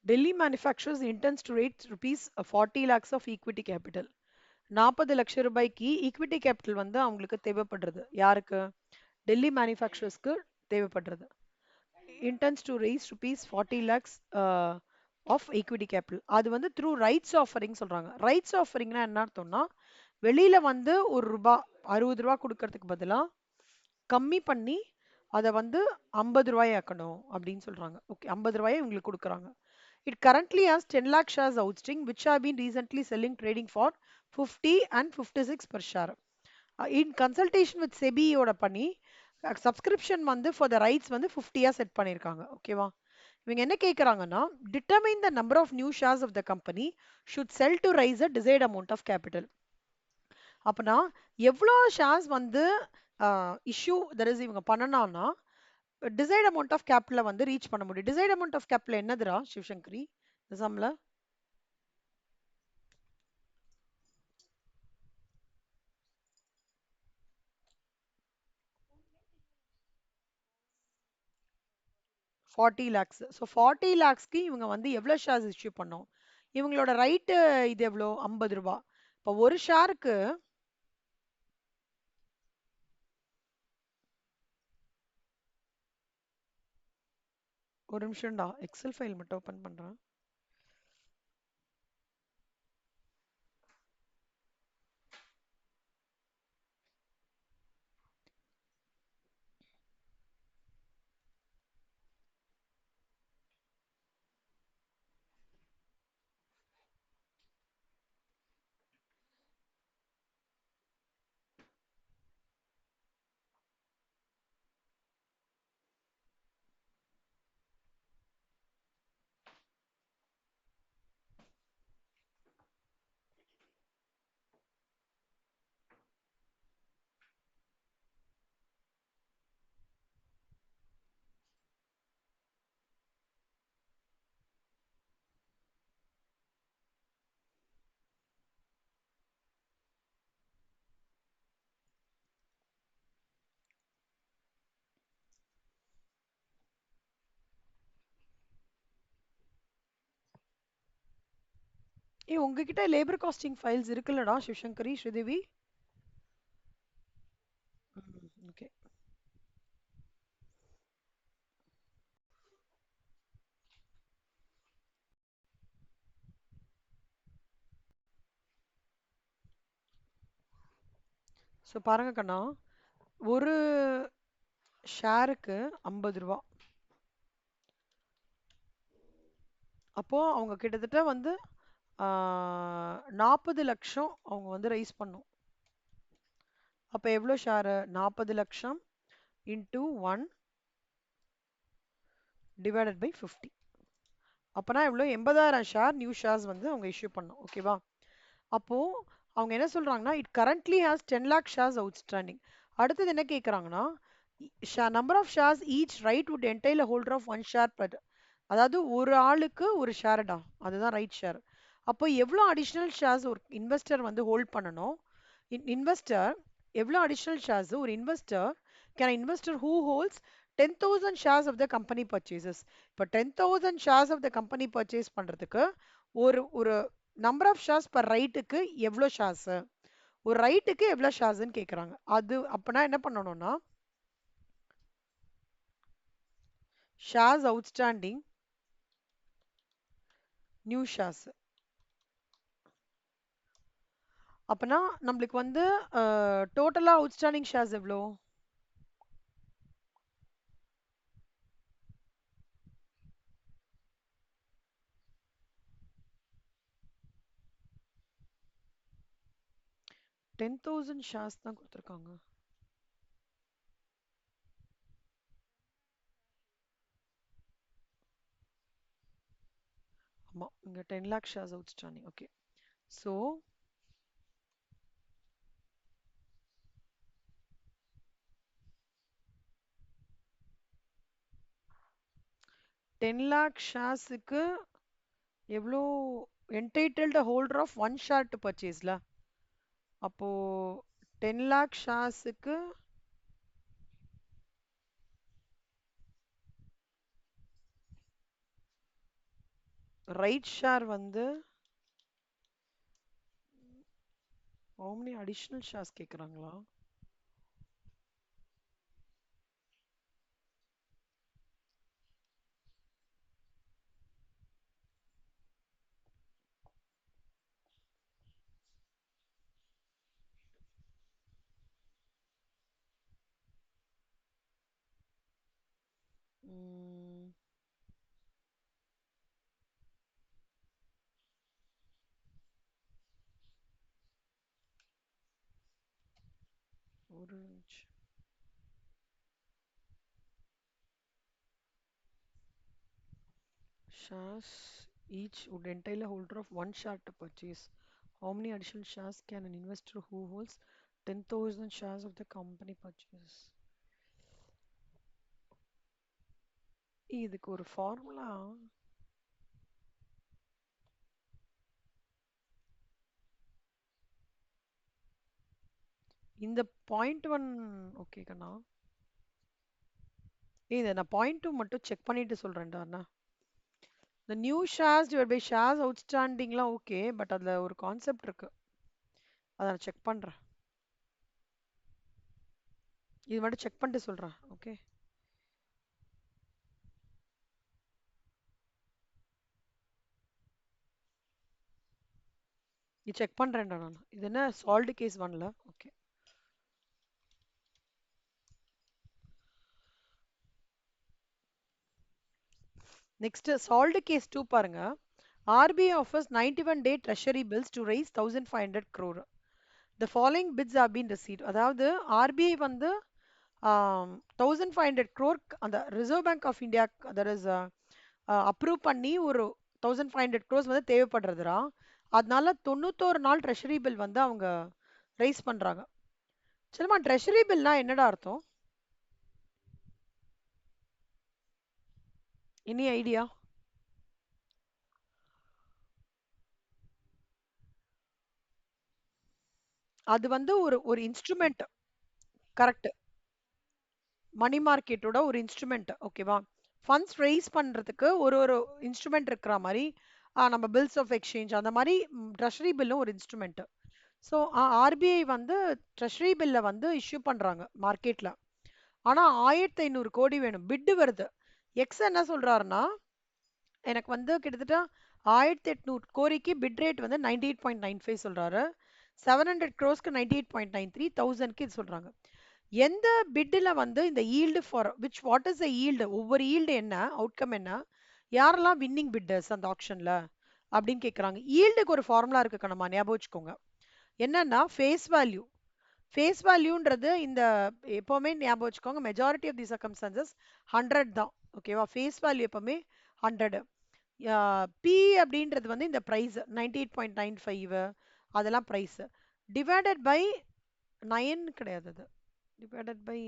Delhi manufacturers intends to raise rupees 40 lakhs of equity capital. 40 லட்சம் ரூபாய்க்கு equity capital வந்து அவங்களுக்கு தேவைப்படுறது. யாருக்கு? டெல்லி மேனுஃபேக்சரர்ஸ்க்கு தேவைப்படுறது. intends to raise rupees 40 lakhs of equity capital. அது வந்து through rights offering சொல்றாங்க. rights offeringனா என்ன அர்த்தம்னா வெளியில வந்து ஒரு ரூபாய் 60 ரூபாய் கொடுக்கறதுக்கு பதிலா கம்மி பண்ணி அதை வந்து 50 ரூபாய் ஆக்கணும் அப்படின்னு சொல்றாங்க. ஓகே, 50 ரூபாயை இவங்களுக்கு கொடுக்குறாங்க. It currently has 10 lakh shares outstanding, which have been recently selling trading for 50 and 56 per share. In consultation with SEBI ஓட பண்ணி சப்ஸ்கிரிப்ஷன் வந்து ஃபார் த ரைட்ஸ் வந்து 50-ஆ செட் பண்ணியிருக்காங்க. ஓகேவா? இவங்க என்ன கேட்குறாங்கன்னா determine the number of new shares of the company should sell to raise a desired amount of capital. அப்பனா எவ்வளோ ஷேர்ஸ் வந்து இஷ்யூ தட் இஸ் இவங்க பண்ணனான்னா டிசைட் அமௌண்ட் ஆஃப் கேபிட்டலை வந்து ரீச் பண்ண முடியும். டிசைட் அமௌண்ட் ஆஃப் கேபிட்டல் என்னதுரா சிவசங்கரி நிசாம்ல? 40 லேக்ஸ். ஸோ 40 லேக்ஸ்க்கு இவங்க வந்து எவ்வளோ ஷேர்ஸ் இஷ்யூ பண்ணோம்? இவங்களோட ரைட்டு இது எவ்வளோ? 50 ரூபா. இப்போ ஒரு ஷேருக்கு ஒரு நிமிஷம்டா, எக்ஸல் ஃபைல் மட்டும் ஓப்பன் பண்ணுறேன். உங்ககிட்ட லேபர் காஸ்டிங் ஃபைல்ஸ் இருக்குல்லடா சிவசங்கரி, ஸ்ரீதேவி? ஓகே. ஸோ பாருங்க கண்ணா, ஒரு ஷேருக்கு 50 ரூபா. அப்போ அவங்க கிட்டத்தட்ட வந்து 40 லட்சம் அவங்க வந்து ரைஸ் பண்ணும். அப்போ எவ்வளோ ஷேரு? 40 லட்சம் இன்டூ 1 டிவைடட் பை 50. அப்போனா எவ்வளோ? 80,000 ஷேர் நியூ ஷேர்ஸ் வந்து அவங்க இஷ்யூ பண்ணோம். ஓகேவா? அப்போ அவங்க என்ன சொல்றாங்கன்னா it currently has 10 lakh shares outstanding. அடுத்தது என்ன கேட்குறாங்கன்னா number of shares each right would entitle holder of one share per. அதாவது ஒரு ஆளுக்கு ஒரு ஷேர்டா, அதுதான் ரைட் ஷேர். அப்போ எவ்வளோ அடிஷ்னல் ஷேர்ஸ் ஒரு இன்வெஸ்டர் வந்து ஹோல்ட் பண்ணணும்? இன்வெஸ்டர் எவ்வளோ அடிஷ்னல் ஷேர்ஸ் ஒரு investor can investor who holds 10,000 shares of the company purchases. இப்போ 10,000 shares of the company purchase பண்ணுறதுக்கு ஒரு ஒரு நம்பர் ஆஃப் ஷேர்ஸ் பர் ரைட்டுக்கு எவ்வளோ ஷேர்ஸ்? ஒரு ரைட்டுக்கு எவ்வளோ ஷேர்ஸ்ன்னு கேட்குறாங்க. அது அப்போனா என்ன பண்ணணும்னா ஷேர்ஸ் அவுட்ஸ்டாண்டிங் நியூ ஷேர்ஸ். அப்போனா நம்மளுக்கு வந்து டோட்டலாக அவுட்ஸ்டாண்டிங் ஷேர்ஸ் எவ்வளோ? $10,000 ஷேர்ஸ் தான் கொடுத்துருக்காங்க. ஆமாம், இங்கே 10 lakh shares outstanding. Okay. So 10 lakh ஷேர்ஸுக்கு எவ்வளோ entitled holder of one share to பர்ச்சேஸ்ல? அப்போ 10 லேக் ஷேர்ஸுக்கு ரைட் ஷேர் வந்து how many additional shares கேக்குறாங்களா? ம், ஒரு நிமிஷம். Shares each would entail a holder of one share to purchase. How many additional shares can an investor who holds 10,000 shares of the company purchase? இதுக்கு ஒரு formula. இந்த point one okay கண்ணா. இதை நான் point two மட்டும் check பண்ணிட்டு சொல்றேன்டா அண்ணா. இந்த new shares divide by shares அவுட்ஸ்டாண்டிங்லாம் ஓகே, பட் அதுல ஒரு கான்செப்ட் இருக்கு, அதை நான் செக் பண்றேன். இது மட்டும் செக் பண்ணிட்டு சொல்றேன். ஓகே, இது செக் பண்றேன்டா நான். இது என்ன சால்வ்டு கேஸ் ஒன்ல. Okay, next solved case two பாருங்க. RBI offers 91-day treasury bills to raise 1500 crore. The following bids have been received. அதாவது RBI வந்து 1500 crore அந்த Reserve bank of India that is approve பண்ணி ஒரு 1500 crores வந்து தேவைப்படுறதுரா. அதனால 91 நாள் ட்ரெஷரி பில் வந்து அவங்க ரைஸ் பண்றாங்க. சரிம்மா, ட்ரெஷரி பில்னா என்னடா அர்த்தம்? Any idea? அது வந்து ஒரு ஒரு இன்ஸ்ட்ருமெண்ட். கரெக்ட், மணி மார்க்கெட்டோட ஒரு இன்ஸ்ட்ருமெண்ட். ஓகேவா? ஃபண்ட்ஸ் ரைஸ் பண்றதுக்கு ஒரு ஒரு இன்ஸ்ட்ருமெண்ட் இருக்கிற மாதிரி நம்ம பில்ஸ் ஆஃப் எக்ஸ்சேஞ்ச் அந்த மாதிரி ட்ரெஷரி பில்லும் ஒரு இன்ஸ்ட்ருமெண்ட். ஸோ ஆர்பிஐ வந்து ட்ரெஷரி பில்லை வந்து இஷ்யூ பண்றாங்க மார்க்கெட்ல. ஆனா 1500 கோடி வேணும், பிட்டு வருது. எக்ஸ் என்ன சொல்றாருன்னா, எனக்கு வந்து கிட்டத்தட்ட 1800 கோடிக்கு பிட் ரேட் வந்து 98.95 சொல்றாரு. 700 க்ரோஸ்க்கு 98.93, 1000க்கு இது சொல்றாங்க. எந்த பிட்ல வந்து இந்த yield for which what is the yield, ஒவ்வொரு ஈல்டு என்ன அவுட்கம் என்ன, யாரெல்லாம் வின்னிங் பிட்டர்ஸ் அந்த ஆப்ஷன்ல அப்படின்னு கேட்குறாங்க. ஈல்டுக்கு ஒரு ஃபார்முலா இருக்கு கண்ணம்மா, ஞாபகம் வச்சுக்கோங்க. என்னன்னா ஃபேஸ் வேல்யூ. ஃபேஸ் வேல்யூன்றது இந்த எப்பவுமே ஞாபகம் வச்சுக்கோங்க, மெஜாரிட்டி ஆஃப் தி சர்க்கம்ஸ்டான்சஸ் 100 தான். ஓகேவா? ஃபேஸ் வேல்யூ எப்பவுமே 100. பி அப்படின்றது வந்து இந்த ப்ரைஸ் 98.95 அதெல்லாம் ப்ரைஸ் டிவைடட் பை 9 கிடையாது, அது டிவைடட் பை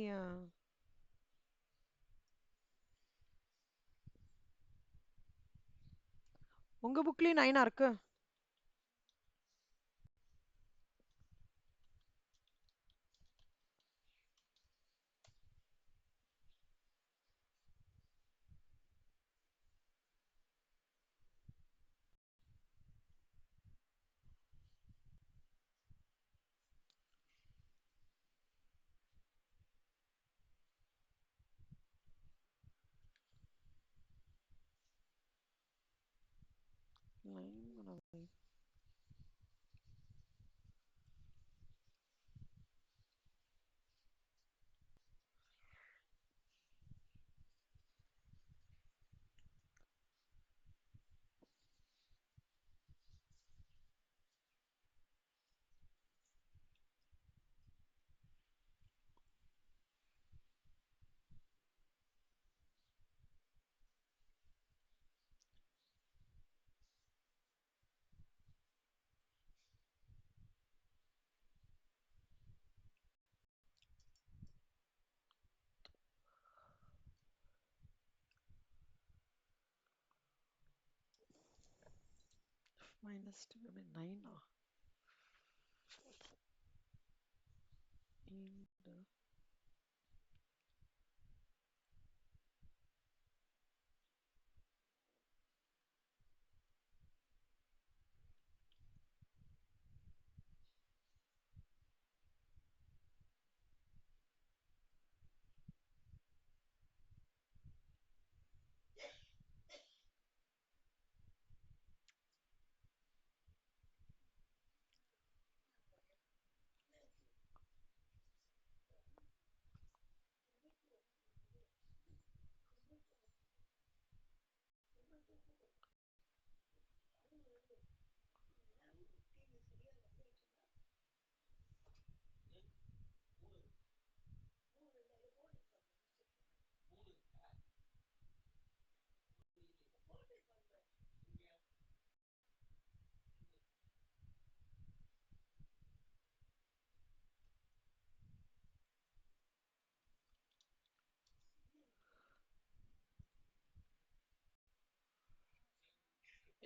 உங்க புக்லயும் 9 இருக்கு. minus 9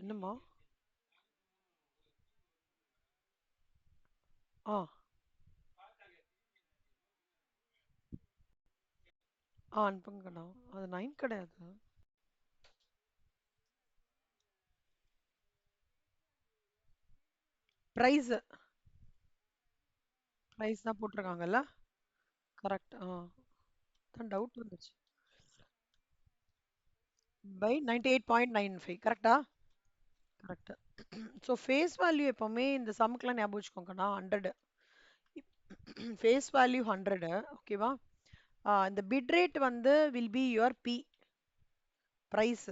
என்னம்மா? ஆ அனுப்புங்கண்ணா. அது 9 கிடையாது. பிரைஸ் பிரைஸ் தான் போட்டிருக்காங்கல்ல. கரெக்ட். தான் டவுட் வந்துச்சு. பை 98.95 கரெக்டா? கரெக்ட். ஸோ ஃபேஸ் வேல்யூ எப்பவுமே இந்த சம்முக்குலாம் ஞாபகம் வச்சுக்கோங்கண்ணா. 100 ஃபேஸ் வேல்யூ 100. ஓகேவா? இந்த பிட் ரேட் வந்து will be your B price.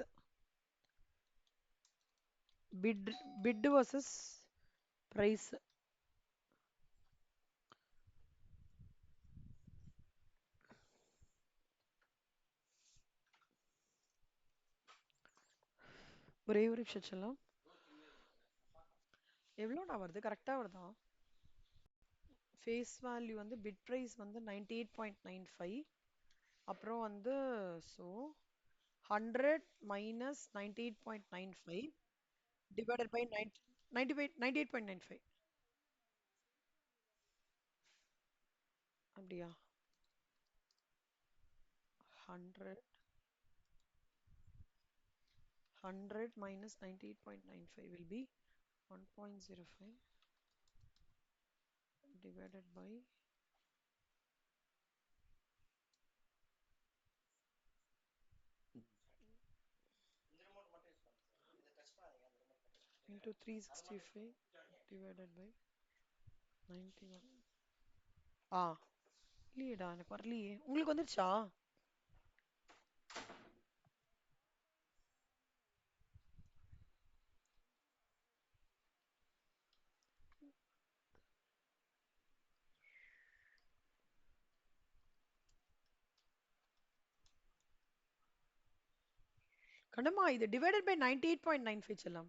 Bid bid versus price. ஒரே ஒரு நிமிஷம் செல்லம். எவ்வளோடா வருது? கரெக்டா வருதா? ஃபேஸ் வேல்யூ வந்து பிட் பிரைஸ் வந்து 98.95. அப்புறம் வந்து ஸோ 100 மைனஸ் 98.95 டிவைடட் பை 95 98.95. அப்படியா? 100 100 minus 98.95 will be 1.05 divided by into 365 divided by 91. ஆ இல்லையேடா, எனக்கு வரலையே. உங்களுக்கு வந்துருச்சா? கண்ணம்மா இது டிவைடட் பை 98.95 செல்லம்.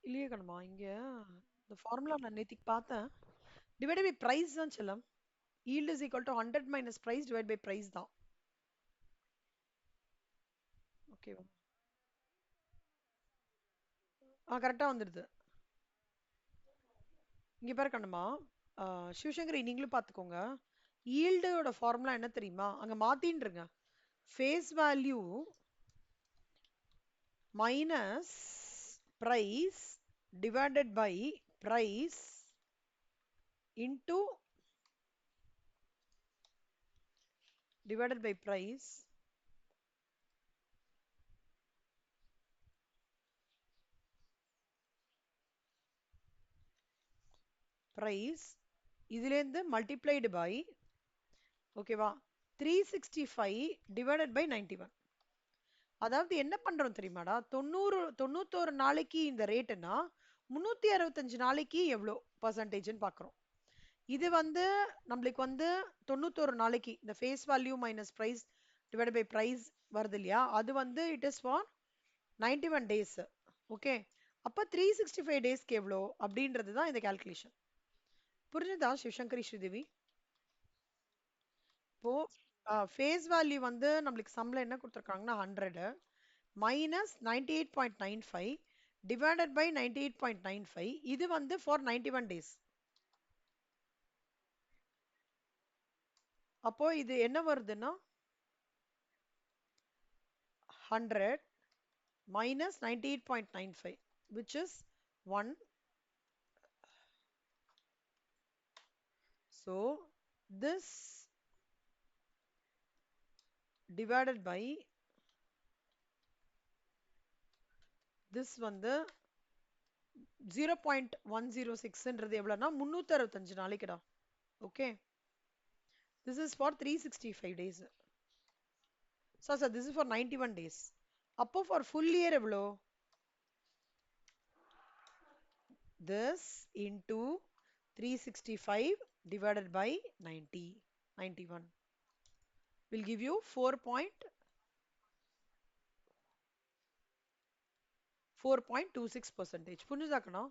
இல்லையே கண்ணம்மா, இங்க இந்த ஃபார்முலா நான் நேத்திக்கு பார்த்தேன். டிவைடட் பை பிரைஸ் தான் செல்லம். yield is equal to 100 minus price divided by price தான். ஓகேவா? கரெக்டா வந்துடுது. இங்க பாரு கண்ணம்மா, சிவசங்கரி நீங்களும் பார்த்துக்கோங்க. ஈல்டோட ஃபார்முலா என்ன தெரியுமா? அங்க மாத்தின்றுங்க. Face value minus price divided by price into divided by price price இதுலேருந்து மல்டிப்ளைடு பை ஓகேவா 365 டிவைடட் பை 91. அதாவது என்ன பண்றோம் தெரியுமாடா? 91 நாளைக்கு இந்த ரேட்டுனா 365 நாளைக்கு எவ்வளோ பர்சன்டேஜ்னு பார்க்குறோம். இது வந்து நம்மளுக்கு வந்து 91 நாளைக்கு இந்த face value minus price divide by price வருது இல்லையா? அது வந்து it is for 91 days. Okay, அப்போ 365 டேஸ்க்கு எவ்வளோ அப்படின்றது தான் இந்த கால்குலேஷன். புரிஞ்சுதா சிவசங்கரி ஸ்ரீதேவி? இப்போ ஃபேஸ் வேல்யூ வந்து நம்மளுக்கு சம்பளம் என்ன கொடுத்துருக்காங்கன்னா 100 மைனஸ் 98.95 டிவைடட் பை 98.95. இது வந்து ஃபார் 91 டேஸ். அப்போ இது என்ன வருதுன்னா 100 minus 98.95 which is 1. So this divided by this வந்து 0.106ன்றது எவ்வளோனா 365 நாளைக்குடா. Okay, this is for 365 days. So this is for 91 days. அப்போ for full year எவ்வளோ? This into 365 divided by 90 91 will give you 4.26%. புரிஞ்சுதாக்கண்ணா?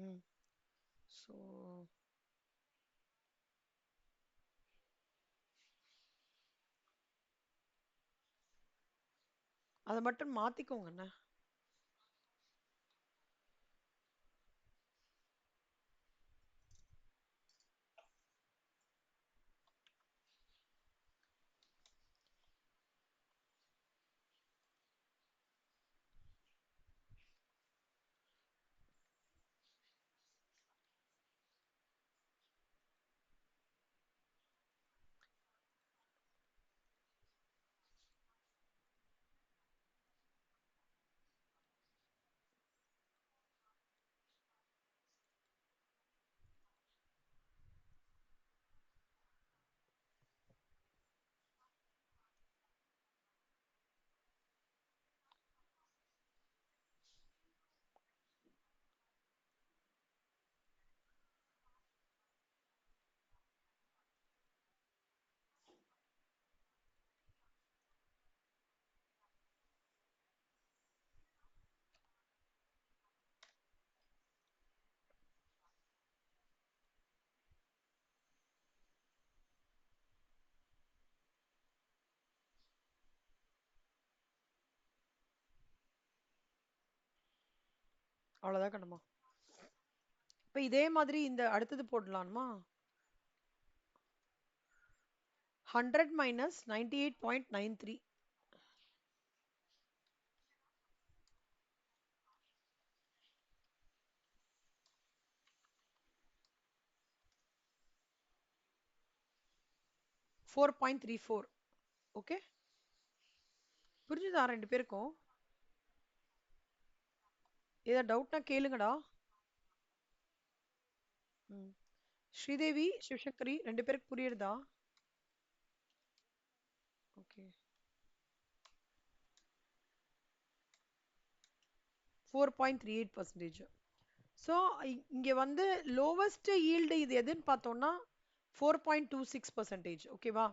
ம். ஸோ அதை மட்டும் மாத்திக்கோங்கண்ணா. அவ்வளவுதான் கண்ணம்மா. இப்ப இதே மாதிரி இந்த அடுத்தது போடலாமா? 100 மைனஸ் 98.93. 4.34. ஓகே, புரிஞ்சுதா ரெண்டு பேருக்கும்? ஏதாவது டவுட்னா கேளுங்கடா. ம். ஸ்ரீதேவி, சிவசங்கரி ரெண்டு பேருக்கு புரியுறதா? ஓகே. 4.38%. ஸோ இங்க வந்து லோவஸ்ட் ஈல்டு இது எதுன்னு பார்த்தோம்னா 4.26%. ஓகேவா?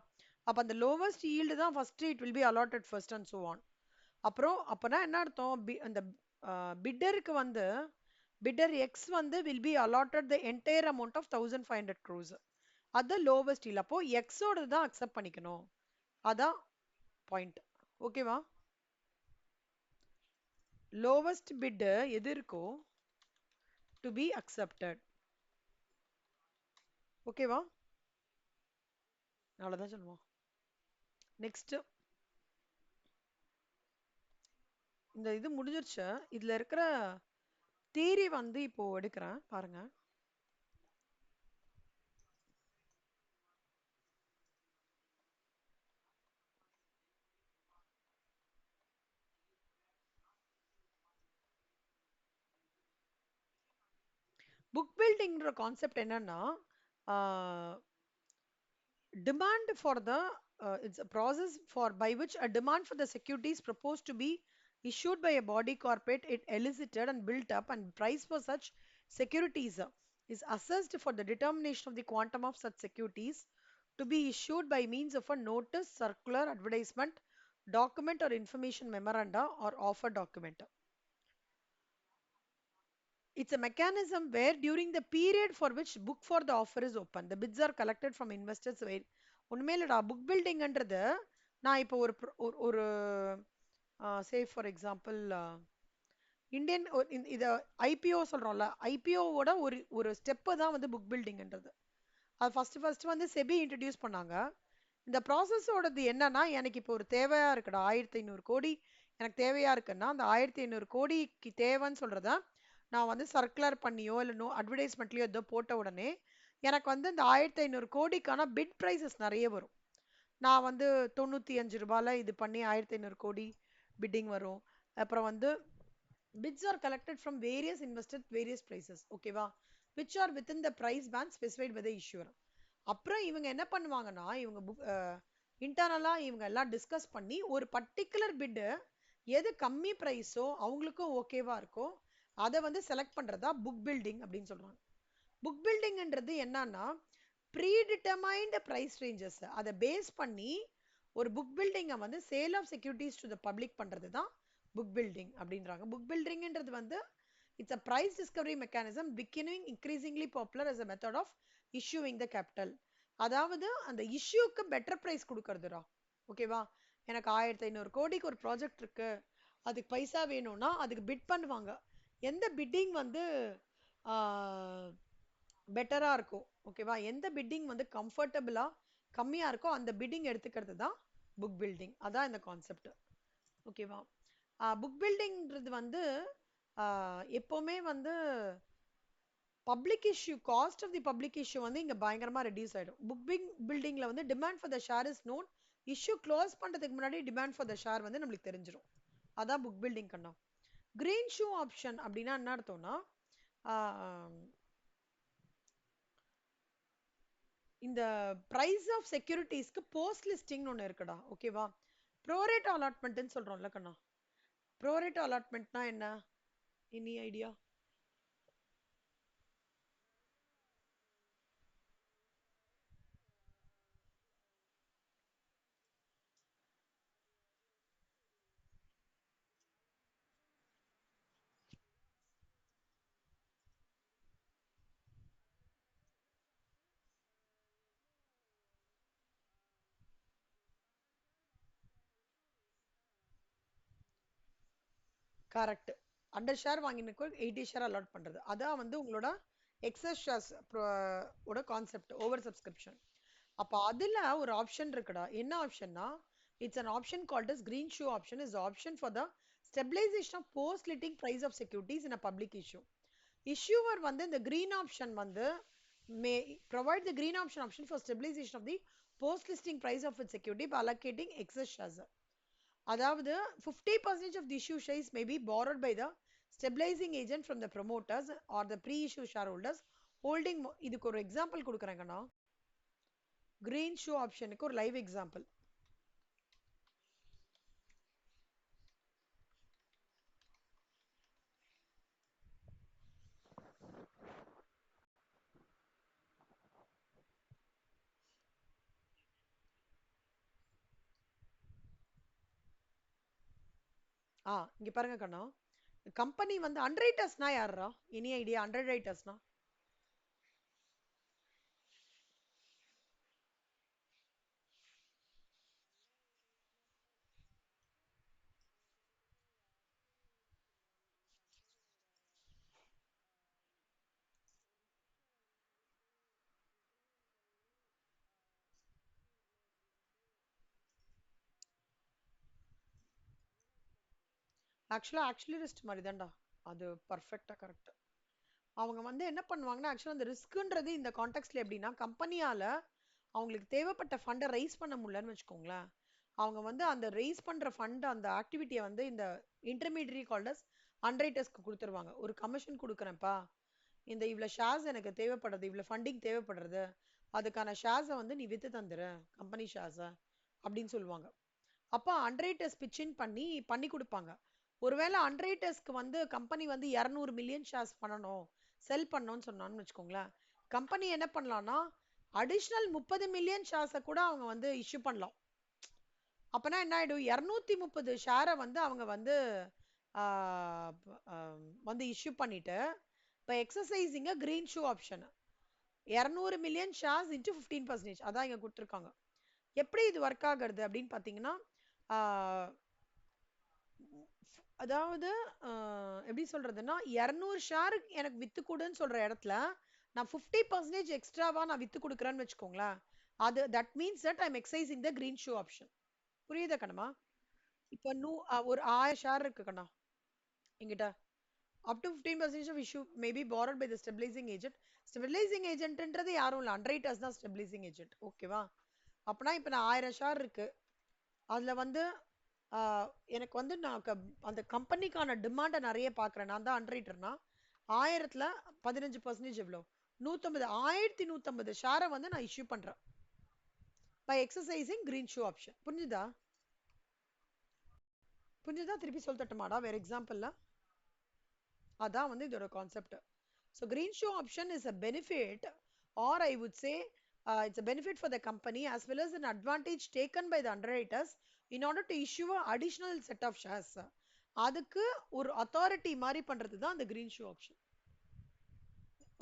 அப்ப அந்த லோவஸ்ட் ஈல்டு தான் first it will be allotted first and so on. அப்புறம் அப்பனா என்ன அர்த்தம்? அந்த பிட்டருக்கு வந்து பிட்டர் எக்ஸ் வந்து will be allotted the entire amount of 1500 crores. அது லோவஸ்ட் ஈல்ட். அப்போ எக்ஸோட தான் அக்செப்ட் பண்ணிக்கணும். அதான் பாயிண்ட். ஓகேவா? லோவஸ்ட் பிட் எது இருக்கோ டு பி அக்செப்டட். ஓகேவா? அவ்வளவுதான் சொல்லுவோம். நெக்ஸ்ட் இந்த இது முடிஞ்சிருச்சு. இதுல இருக்கிற தியரி வந்து இப்போ எடுக்கிறேன் பாருங்க. புக் பில்டிங்ன்ற கான்செப்ட் என்னன்னா, demand for the it's a process for by which a demand for the securities proposed to be issued by a body corporate it elicited and built up, and price for such securities is assessed for the determination of the quantum of such securities to be issued by means of a notice, circular, advertisement, document or information memoranda or offer document. It's a mechanism where during the period for which book for the offer is open, the bids are collected from investors. ஒண்ணுமே இல்லடா, book பில்டிங்ன்றது நான் இப்போ ஒரு say for example Indian இத IPO சொல்றோம்ல, ஐபிஓவோட ஒரு ஒரு step தான் வந்து புக் பில்டிங்ன்றது. அது ஃபர்ஸ்ட் வந்து செபி இன்ட்ரடியூஸ் பண்ணாங்க. இந்த ப்ராசஸோடது என்னன்னா, எனக்கு இப்போ ஒரு தேவையா இருக்குடா, 1500 கோடி எனக்கு தேவையா இருக்குன்னா, அந்த 1500 கோடிக்கு தேவைன்னு சொல்றத நான் வந்து சர்க்குலர் பண்ணியோ இல்லை நோ அட்வர்டைஸ்மெண்ட்லயோ ஏதோ போட்ட உடனே எனக்கு வந்து இந்த 1500 கோடிக்கான பிட் ப்ரைசஸ் நிறைய வரும். நான் வந்து 95 ரூபாயில இது பண்ணி 1500 கோடி பிட்டிங் வரும். அப்புறம் வந்து bids are collected from various investors various prices. ஓகேவா? which are within the price band specified by the issuer. அப்புறம் இவங்க என்ன பண்ணுவாங்கன்னா, இவங்க இன்டர்னலா இவங்க எல்லாம் டிஸ்கஸ் பண்ணி ஒரு பர்டிகுலர் பிட் எது கம்மி பிரைஸோ அவங்களுக்கும் ஓகேவா இருக்கோ அதை வந்து செலக்ட் பண்றதா புக் பில்டிங் அப்படின்னு சொல்றாங்க. புக் பில்டிங்ன்றது என்னன்னா, ப்ரீடிட்டர்மைன்டு பிரைஸ் ரேஞ்சஸ் அதை பேஸ் பண்ணி ஒரு புக் பில்டிங்கை வந்து sale of securities to the public பண்றது தான் புக் பில்டிங் அப்படின்றாங்க. புக் பில்டிங்ன்றது வந்து it's a price discovery mechanism beginning increasingly popular as a method of issuing the capital. அதாவது அந்த இஷ்யூக்கு பெட்டர் பிரைஸ் கொடுக்கறதுடா. ஓகேவா? எனக்கு 1500 கோடிக்கு ஒரு ப்ராஜெக்ட் இருக்கு, அதுக்கு பைசா வேணும்னா அதுக்கு பிட் பண்ணுவாங்க. எந்த பிட்டிங் வந்து பெட்டரா இருக்கும், ஓகேவா, எந்த பிட்டிங் வந்து கம்ஃபர்டபுளா கம்மியா இருக்கோ அந்த பிட்டிங் எடுத்துக்கிறது தான் புக் பில்டிங். அதான் இந்த கான்செப்ட், ஓகேவா. புக் பில்டிங்ன்றது வந்து எப்பவுமே வந்து public issue, cost of the public issue வந்து இங்க பயங்கரமா ரெடியூஸ் ஆயிடும். புக் பில்டிங்ல வந்து demand for the share is known, issue close பண்றதுக்கு முன்னாடி டிமாண்ட் ஃபார் த ஷேர் வந்து நம்மளுக்கு தெரிஞ்சிடும். அதான் புக் பில்டிங் கண்ணா. கிரீன் ஷூ ஆப்ஷன் அப்படின்னா என்ன அர்த்தம்னா, இந்த பிரைஸ் ஆஃப் செக்யூரிட்டிஸ்க்கு போஸ்ட் லிஸ்டிங் ஒன்று இருக்குடா, ஓகேவா. ப்ரோரேட் அலாட்மெண்ட்னு சொல்றோம்ல கண்ணா. ப்ரோரேட் அலாட்மெண்ட்னா என்ன, எனி ஐடியா? கரெக்ட். 100 ஷேர் வாங்கினுக்கு 80 ஷேர் அலாட் பண்றது, அதான் வந்து உங்களோட எக்ஸஸ் ஷேர்ஸ் ஓட கான்செப்ட், ஓவர் சப்ஸ்கிரிப்ஷன். அப்ப அதுல ஒரு ஆப்ஷன் இருக்குடா. என்ன ஆப்ஷன்னா, it's an option called as green shoe option is the option for the stabilization of post listing price of securities in a public issue. Issuer வந்து இந்த green option வந்து may provide the green option for stabilization of the post listing price of its security by allocating excess shares. அதாவது 50% of the issue shares may be borrowed by the stabilizing agent from the promoters or the pre-issue shareholders holding இதுக்கு ஒரு example கொடுக்குறேங்கண்ணா. Green shoe ஆப்ஷனுக்கு ஒரு live example. இங்க பாருங்க கண்ணா, company வந்து அண்டர்ரைட்டர்ஸ்னா யாரா, any idea அண்டர்ரைட்டர்ஸ்னா? ஆக்சுவலிஸ்ட் மாதிரி தான்டா, அது பர்ஃபெக்டா கரெக்ட். அவங்க வந்து என்ன பண்ணுவாங்கன்னா, ஆக்சுவலா அந்த ரிஸ்க்ன்றது இந்த கான்டெக்ட்ல எப்படின்னா, கம்பெனியால அவங்களுக்கு தேவைப்பட்ட ஃபண்டை ரைஸ் பண்ண முடியலன்னு வச்சுக்கோங்களேன், அவங்க வந்து அந்த ரைஸ் பண்ற ஃபண்ட் அந்த ஆக்டிவிட்டியை வந்து இந்த இன்டர்மீடியரி கால்டர்ஸ் அண்டர்ரைட்டர்ஸ்க்கு கொடுத்துருவாங்க. ஒரு கமிஷன் கொடுக்குறேன்ப்பா, இந்த இவ்வளவு ஷேர்ஸ் எனக்கு தேவைப்படுறது, இவ்வளவு ஃபண்டிங் தேவைப்படுறது, அதுக்கான ஷேர்ஸை வந்து நீ வித்து தந்துரு, கம்பெனி ஷேர்ஸை அப்படின்னு சொல்லுவாங்க. அப்போ அண்டர்ரைட்டர்ஸ் பிச்சின் பண்ணி பண்ணி கொடுப்பாங்க. ஒருவேளை அண்டர்ரைட்டர்ஸ்க்கு வந்து கம்பெனி வந்து 200 மில்லியன் ஷேர்ஸ் பண்ணணும், செல் பண்ணணும்னு சொன்னான்னு வச்சுக்கோங்களேன், கம்பெனி என்ன பண்ணலாம்னா அடிஷனல் 30 மில்லியன் ஷேர்ஸை கூட அவங்க வந்து இஷ்யூ பண்ணலாம். அப்பனா என்ன ஆயிடும், 230 ஷேரை வந்து அவங்க வந்து வந்து இஷ்யூ பண்ணிட்டு இப்போ exercising green shoe option 200 million shares into 15%, அதான் இங்க கொடுத்துருக்காங்க. எப்படி இது ஒர்க் ஆகுறது அப்படின்னு பார்த்தீங்கன்னா, அதாவது எப்படி சொல்றதுன்னா, 200 ஷேர் எனக்கு வித்து கொடுன்னு சொல்ற இடத்துல நான் 50% எக்ஸ்ட்ராவா நான் வித்து கொடுக்குறேன்னு வச்சுக்கோங்களேன், அது that means that I'm exercising the green shoe option. புரியுதா கண்ணமா? இப்போ ஒரு 1000 ஷேர் இருக்கு கண்ணா எங்கிட்ட, up to 15% of issue may be borrowed by the stabilizing agent. Stabilising ஏஜென்ட்ன்றது யாரும் இல்லை, அண்டர்ரைட்டர்ஸ் தான் ஸ்டெபிலைசிங் ஏஜென்ட், ஓகேவா. அப்பனா இப்போ நான் 1000 ஷேர் இருக்கு, அதுல வந்து எனக்கு வந்து நான் அந்த கம்பெனிக்கான டிமாண்டை நிறைய பார்க்குறேன், நான் தான் அண்டர்ரைட்டர்னா 1000த்துல 15% எவ்வளோ, 150, 1150 ஷேரை வந்து நான் இஷ்யூ பண்றேன் by exercising green shoe option. புரிஞ்சுதா? புரிஞ்சுதா? திருப்பி சொல்லிட்டமாடா வேற எக்ஸாம்பிள்ல? அதான் வந்து இதோட concept. So green shoe option is a benefit, or I would say it's a benefit for the company as well as an advantage taken by the underwriters in order to issue a additional set of shares. அதுக்கு ஒரு authority மாதிரி பண்றது தான் அந்த green shoe option.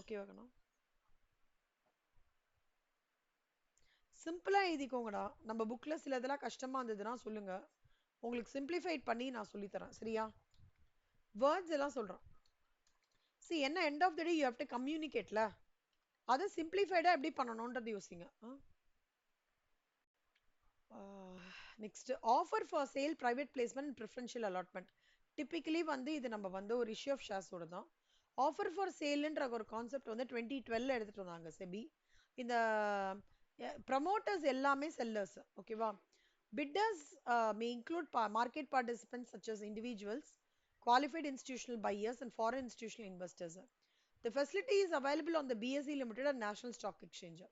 ஓகேவா? சிம்பிளா எழுதிக்கோங்கடா. நம்ம புக்ல சில இதெல்லாம் கஷ்டமா இருந்ததுன்னா சொல்லுங்க, உங்களுக்கு சிம்பிளிஃபைட் பண்ணி நான் சொல்லி தரேன். சரியா? வேர்ட்ஸ் எல்லாம் சொல்றேன். see என்ன end of the day you have to communicateல, அதை சிம்பிளிஃபைடா எப்படி பண்ணணும்ன்றது யோசிங்க. Next offer for sale, private placement, preferential allotment. Typically வந்து இது நம்ம வந்து ஒரு இஷ்யூ ஆஃப் ஷேர்ஸோட தான். ஆஃபர் ஃபார் சேல்ன்ற ஒரு கான்செப்ட் வந்து 2012 எடுத்துட்டு வந்தாங்க செபி. இந்த ப்ரமோட்டர்ஸ் எல்லாமே செல்லர்ஸ். ஓகேவா? bidders may include market participants such as individuals, qualified institutional buyers and foreign institutional investors. The facility is available on the BSE Limited and National Stock Exchange.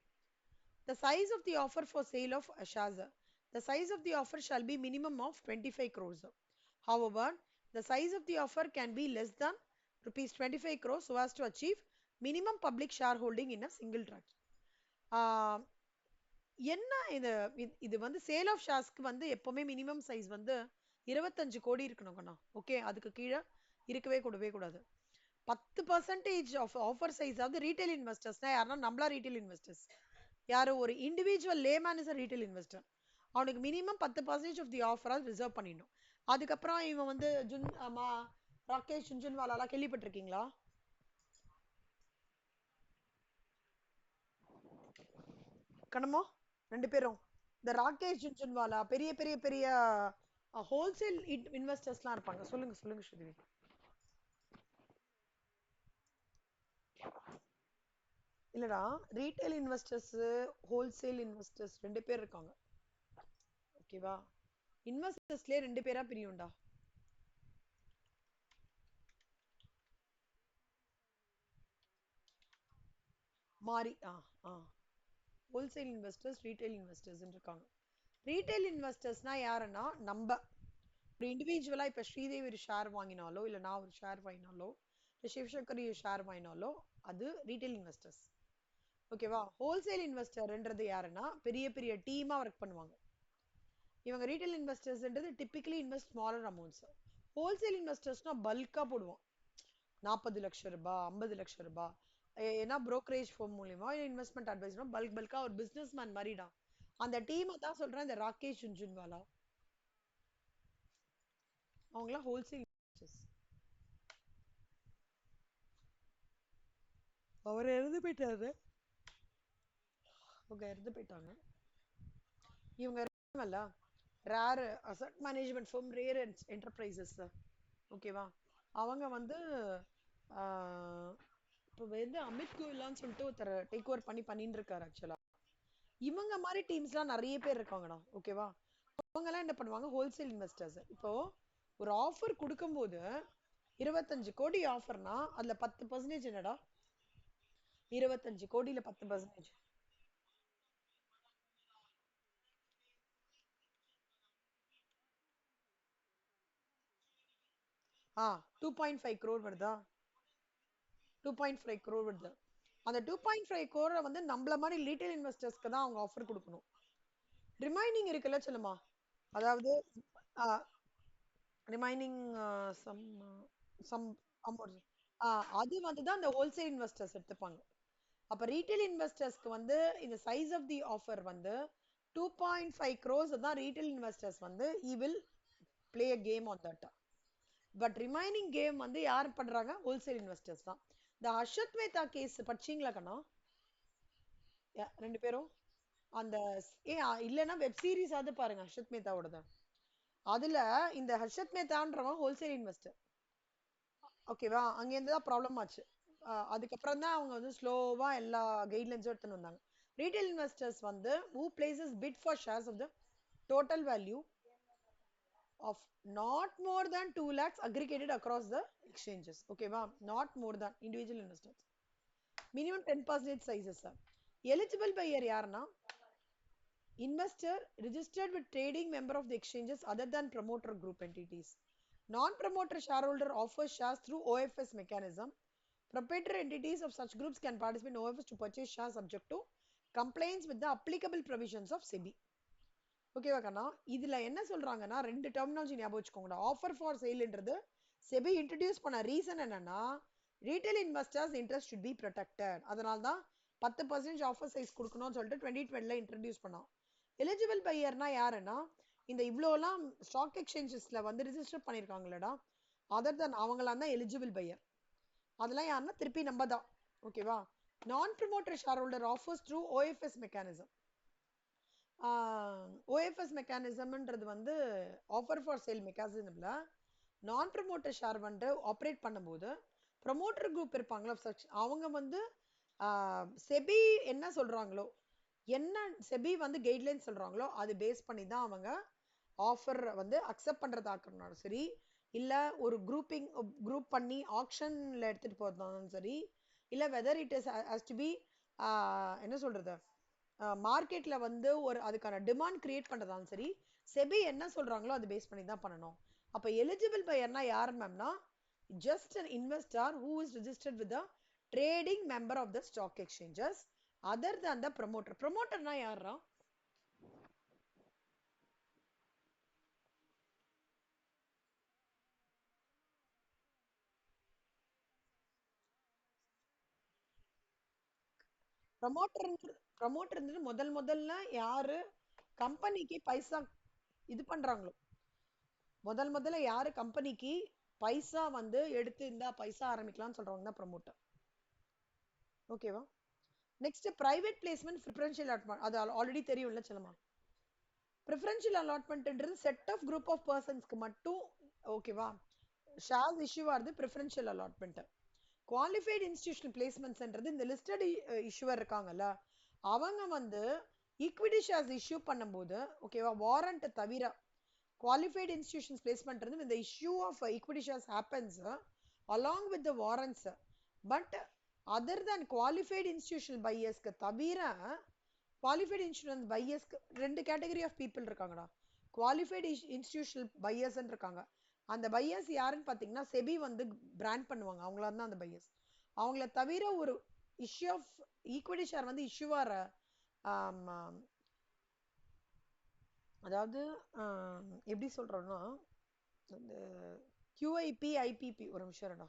The size of the offer for sale of shares. The size of the offer shall be minimum of 25 crores. However, the size of the offer can be less than rupees 25 crores so as to achieve minimum public shareholding in a single tranche. என்ன இது இது வந்து sale of ஷேர்ஸ்க்கு வந்து எப்பவுமே minimum size வந்து 25 கோடி இருக்கணும்ண்ணா. Okay, அதுக்கு கீழே இருக்கவே கூடாது. 10% ஆஃப் ஆஃபர் சைஸ் ஆகுது. ரீட்டைல் இன்வெஸ்டர்ஸ்னா யாருன்னா நம்மளா ரீட்டைல் இன்வெஸ்டர்ஸ். யாரு ஒரு individual layman is retail investor. அவனுக்கு மினிமம் 10% ஆஃப் தி ஆஃபரா ரிசர்வ் பண்ணிடணும். அதுக்கப்புறம் இவன் வந்து ராகேஷ் ஜுன்ஜுன்வாலாலாம் கேள்விப்பட்டிருக்கீங்களா? கணமோ 2 பேரும் இந்த ராகேஷ் ஜுன்ஜுன்வாலா பெரிய பெரிய பெரிய ஹோல்சேல் இன்வெஸ்டர்ஸ்லாம் இருப்பாங்க. சொல்லுங்க ஸ்ருதிவி. இல்லடா, ரீட்டைல் இன்வெஸ்டர்ஸ் ஹோல்சேல் இன்வெஸ்டர்ஸ் 2 பேர் இருக்காங்க. ஓகேவா? இன்வெஸ்டர்ஸ்லயே 2 பேரா பிரியும்டா. மாறி ஹோல்சேல் இன்வெஸ்டர்ஸ், ரீட்டைல் இன்வெஸ்டர்ஸ் இருக்காங்க. ரீட்டைல் இன்வெஸ்டர்ஸ்னா யாருன்னா நம்ம ஒரு இண்டிவிஜுவலா இப்ப ஸ்ரீதேவி ஒரு ஷேர் வாங்கினாலோ, இல்ல நான் ஒரு ஷேர் வாங்கினாலோ, இல்ல சிவசங்கரி ஷேர் வாங்கினாலோ அது ரீட்டைல் இன்வெஸ்டர்ஸ். ஓகேவா? ஹோல்சேல் இன்வெஸ்டர்ன்றது யாருன்னா பெரிய பெரிய டீமா ஒர்க் பண்ணுவாங்க. இவங்க ரீட்டைல் இன்வெஸ்டர்ஸ்ன்றது typically invest smaller amounts. Wholesale இன்வெஸ்டர்ஸ்னா பல்கா போடுவோம். 40 லட்சம் ரூபாய், 50 லட்சம் ரூபாய். ஏன்னா brokerage firm மூலியமா இன்வெஸ்ட்மெண்ட் அட்வைஸ் பல்கா ஒரு பிசினஸ் மேன் மாதிரிடா. அந்த டீமை தான் சொல்றேன், இந்த ராகேஷ் ஜுன்ஜுன்வாலா. அவங்களாம் ஹோல்சேல் இன்வெஸ்டர்ஸ். அவர் இறந்து போயிட்டாரு. அவங்க இறந்து போயிட்டாங்க. இவங்க இருக்காங்கல்ல, rare asset management firm, rare enterprises. ஓகேவா? அவங்க வந்து இப்போ வந்து அமித் கோயிலான்னு சொல்லிட்டு ஒருத்தர் டேக் ஓவர் பண்ணிட்டு இருக்காரு. ஆக்சுவலா இவங்க மாதிரி டீம்ஸ்லாம் நிறைய பேர் இருக்காங்கடா. ஓகேவா? அவங்க எல்லாம் என்ன பண்ணுவாங்க, ஹோல்சேல் இன்வெஸ்டர்ஸ். இப்போ ஒரு ஆஃபர் கொடுக்கும்போது 25 கோடி ஆஃபர்னா அதுல 10% என்னடா? 25 கோடியில 10%. 2.5 crore வருதா? 2.5 crore வருது. அந்த 2.5 crore வந்து நம்மள மாதிரி ரீட்டைல் இன்வெஸ்டர்ஸ்க்கு தான் அவங்க ஆஃபர் கொடுக்கணும். ரிமைனிங் இருக்குல்ல சொல்லுமா, அதாவது ரிமைனிங் சம் சம் அமௌண்ட், அது வந்து தான் அந்த ஹோல்சேல் இன்வெஸ்டர்ஸ் எடுத்துப்பாங்க. அப்ப ரீட்டைல் இன்வெஸ்டர்ஸ்க்கு வந்து இந்த சைஸ் ஆஃப் தி ஆஃபர் வந்து 2.5 crores தான் ரீட்டைல் இன்வெஸ்டர்ஸ் வந்து he will play a game on that. But remaining game வந்து யார் பண்றாங்க? ஹோல்சேல் இன்வெஸ்டர்ஸ் தான். இந்த ஹர்ஷத் மேத்தா கேஸ் படிச்சீங்களா கண்ணா? 2 பேரும் அந்த இல்லைன்னா வெப் சீரிஸ் ஆவது பாருங்க ஹர்ஷத் மேத்தாவோடது. அதுல இந்த ஹர்ஷத் மேத்தான்றவன் ஹோல்சேல் இன்வெஸ்டர். ஓகேவா? அங்கேருந்து தான் ப்ராப்ளம் ஆச்சு. அதுக்கப்புறம் தான் அவங்க வந்து ஸ்லோவா எல்லா கைட்லைன்ஸும் எடுத்துன்னு வந்தாங்க. ரீட்டைல் இன்வெஸ்டர்ஸ் வந்து who places bid for shares of the total value of not more than 2 lakhs aggregated across the exchanges. ஓகேவா? not more than individual investors. minimum 10% sizes. eligible buyer யாருன்னா investor registered with trading member of the exchanges other than promoter group entities. Non-promoter shareholder offers shares through OFS mechanism. Proprietary entities of such groups can participate in OFS to purchase shares subject to compliance with the applicable provisions of SEBI. ஓகேவா கண்ணா? இதுல என்ன சொல்றாங்கன்னா, 2 terminology ஞாபகம் வச்சுக்கோங்கடா. Offer for சேல்ன்றது SEBI introduce பண்ண reason என்னன்னா, retail investors interest should be protected. அதனால தான் 10% offer size கொடுக்கணும்னு சொல்லிட்டு 2020 இன்ட்ரடியூஸ் பண்ணோம். எலிஜிபிள் பையர்னா யாருன்னா இந்த இவ்வளோலாம் ஸ்டாக் எக்ஸ்சேஞ்சஸ்ல வந்து ரிஜிஸ்டர் பண்ணிருக்காங்களடா, அதர் தன் அவங்களாம் தான் எலிஜிபிள் பையர். அதெல்லாம் யாருன்னா திருப்பி நம்ம தான். ஓகேவா? நான் promoter share holder offers through OFS mechanism. OFS மெக்கானிசம்ன்றது வந்து ஆஃபர் ஃபார் சேல் மெக்கானிசம்ல நான் ப்ரமோட்டர் ஷேர் வந்து ஆப்ரேட் பண்ணும்போது ப்ரமோட்டர் குரூப் இருப்பாங்களா, அவங்க வந்து செபி என்ன சொல்றாங்களோ, என்ன செபி வந்து கைட்லைன் சொல்றாங்களோ அது பேஸ் பண்ணி தான் அவங்க ஆஃபர் வந்து அக்செப்ட் பண்றதாக்கணும் சரி, இல்ல ஒரு குரூப் பண்ணி ஆக்ஷன்ல எடுத்துட்டு போறதாலும் சரி, இல்ல whether it is has to be என்ன சொல்றது, மார்க்கெட்ல வந்து ஒரு அதுக்கான டிமாண்ட் கிரியேட் பண்றதாலும் சரி, செபி என்ன சொல்றாங்களோ அது பேஸ் பண்ணி தான் பண்ணணும். அப்ப எலிஜிபிள் பையர்னா யார் மேம்னா just an investor who is registered with the trading member of the stock exchanges other than the promoter. promoterனா யாரா? ப்ரமோட்டர் முதல்ல யாரு கம்பெனிக்கு பைசா இது பண்றாங்களோ, முதல்ல யாரு கம்பெனிக்கு பைசா வந்து எடுத்து இந்த பைசா ஆரம்பிக்கலாம்னு சொல்றவங்க தான் ப்ரமோட்டர். ஓகேவா? Next private placement preferential allotment, அது ஆல்ரெடி தெரியும்ல செல்லமா. ப்ரிஃபரன்ஷியல் அலாட்மெண்ட்ன்றது செட் ஆஃப் குரூப் ஆஃப் பர்சன்ஸ்க்கு மட்டும். ஓகேவா? ஷேர்ஸ் இஷ்யூ ஆகுது ப்ரிஃபரன்ஷியல் அலாட்மெண்ட். குவாலிஃபைட் இன்ஸ்டிடியூஷனல் பிளேஸ்மெண்ட்ஸ்ன்றது இந்த லிஸ்டட் இஷ்யூவர் இருக்காங்கல்ல, அவங்க வந்து ஈக்விட்டி ஷேர்ஸ் இஷ்யூ பண்ணும்போது, ஓகேவா, வாரண்ட் தவிர qualified institutions placement வந்து when the issue of equity shares happens along with the warrants, but other than qualified institutional buyers க்கு தவிர qualified institutional buyers ரெண்டு கேட்டகரி ஆஃப் பீப்புள் இருக்காங்கடா. qualified institutional buyers இருக்காங்க. அந்த பையர்ஸ் யாருன்னு பாத்தீங்கன்னா செபி வந்து பிராண்ட் பண்ணுவாங்க, அவங்களா தான் அந்த பையர்ஸ். அவங்கள தவிர ஒரு இஷ்யூ ஆஃப் ஈக்விட்டி ஷேர் வந்து இஷ்யூவார அதாவது எப்படி சொல்றோம்னா இந்த QIP IPP ஒரு நிமிஷம் இருடா.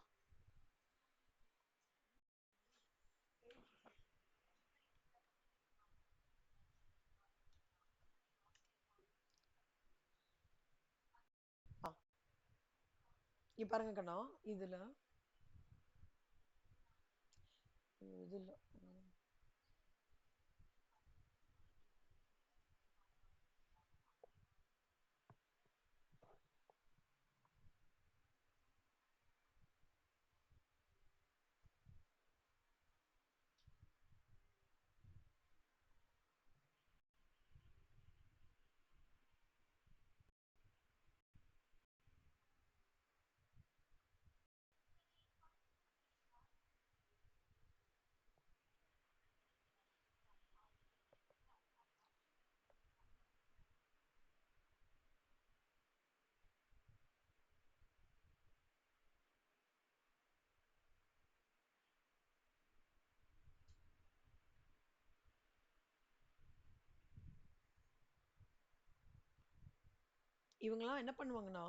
இங்க பாருங்க கண்ணா, இதுல இதுல இவங்கெல்லாம் என்ன பண்ணுவாங்கன்னா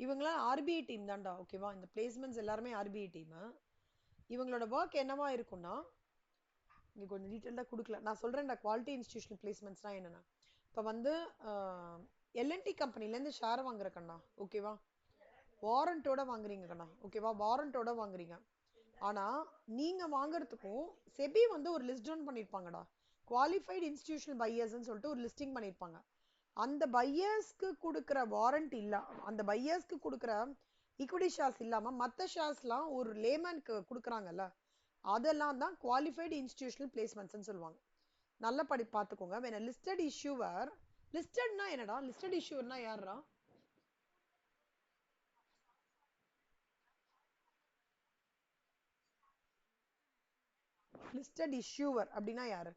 இவங்கெல்லாம் ஆர்பிஐ டீம் தான்டா. ஓகேவா? இந்த பிளேஸ்மெண்ட்ஸ் எல்லாருமே ஆர்பிஐ டீம். இவங்களோட ஒர்க் என்னவா இருக்கும்னா, இங்க கொஞ்சம் டீட்டெயிலாக கொடுக்கல, நான் சொல்றேன்டா. குவாலிட்டி இன்ஸ்டிடியூஷனல் பிளேஸ்மெண்ட்ஸ்னா என்னன்னா, இப்போ வந்து எல்என்டி கம்பெனிலேருந்து ஷேர் வாங்குற கண்ணா, ஓகேவா, வாரண்டோட வாங்குறீங்க கண்ணா, ஓகேவா, வாரண்டோட வாங்குறீங்க. ஆனா நீங்க வாங்குறதுக்கும் செபி வந்து ஒரு லிஸ்ட் டவுன் பண்ணிருப்பாங்கடா, குவாலிஃபைடு இன்ஸ்டிடியூஷனல் பையர்ஸ்னு சொல்லிட்டு ஒரு லிஸ்டிங் பண்ணிருப்பாங்க. அந்த பையர்ஸ்க்கு கொடுக்குற வாரண்ட் இல்ல, அந்த பையர்ஸ்க்கு கொடுக்குற ஈக்விட்டி ஷேர்ஸ் இல்லாம மத்த ஷேர்ஸ்லாம் ஒரு லேமேனுக்கு கொடுக்குறாங்கல்ல, அதெல்லாம் தான் குவாலிஃபைடு இன்ஸ்டிடியூஷனல் பிளேஸ்மெண்ட்ஸ்னு சொல்லுவாங்க. நல்ல படி பார்த்துக்கோங்க. when a listed issuer, லிஸ்டட்னா என்னடா, லிஸ்டட் இஷ்யூவர்னா யாரா? லிஸ்டட் இஷ்யூவர் அப்படின்னா யாரு?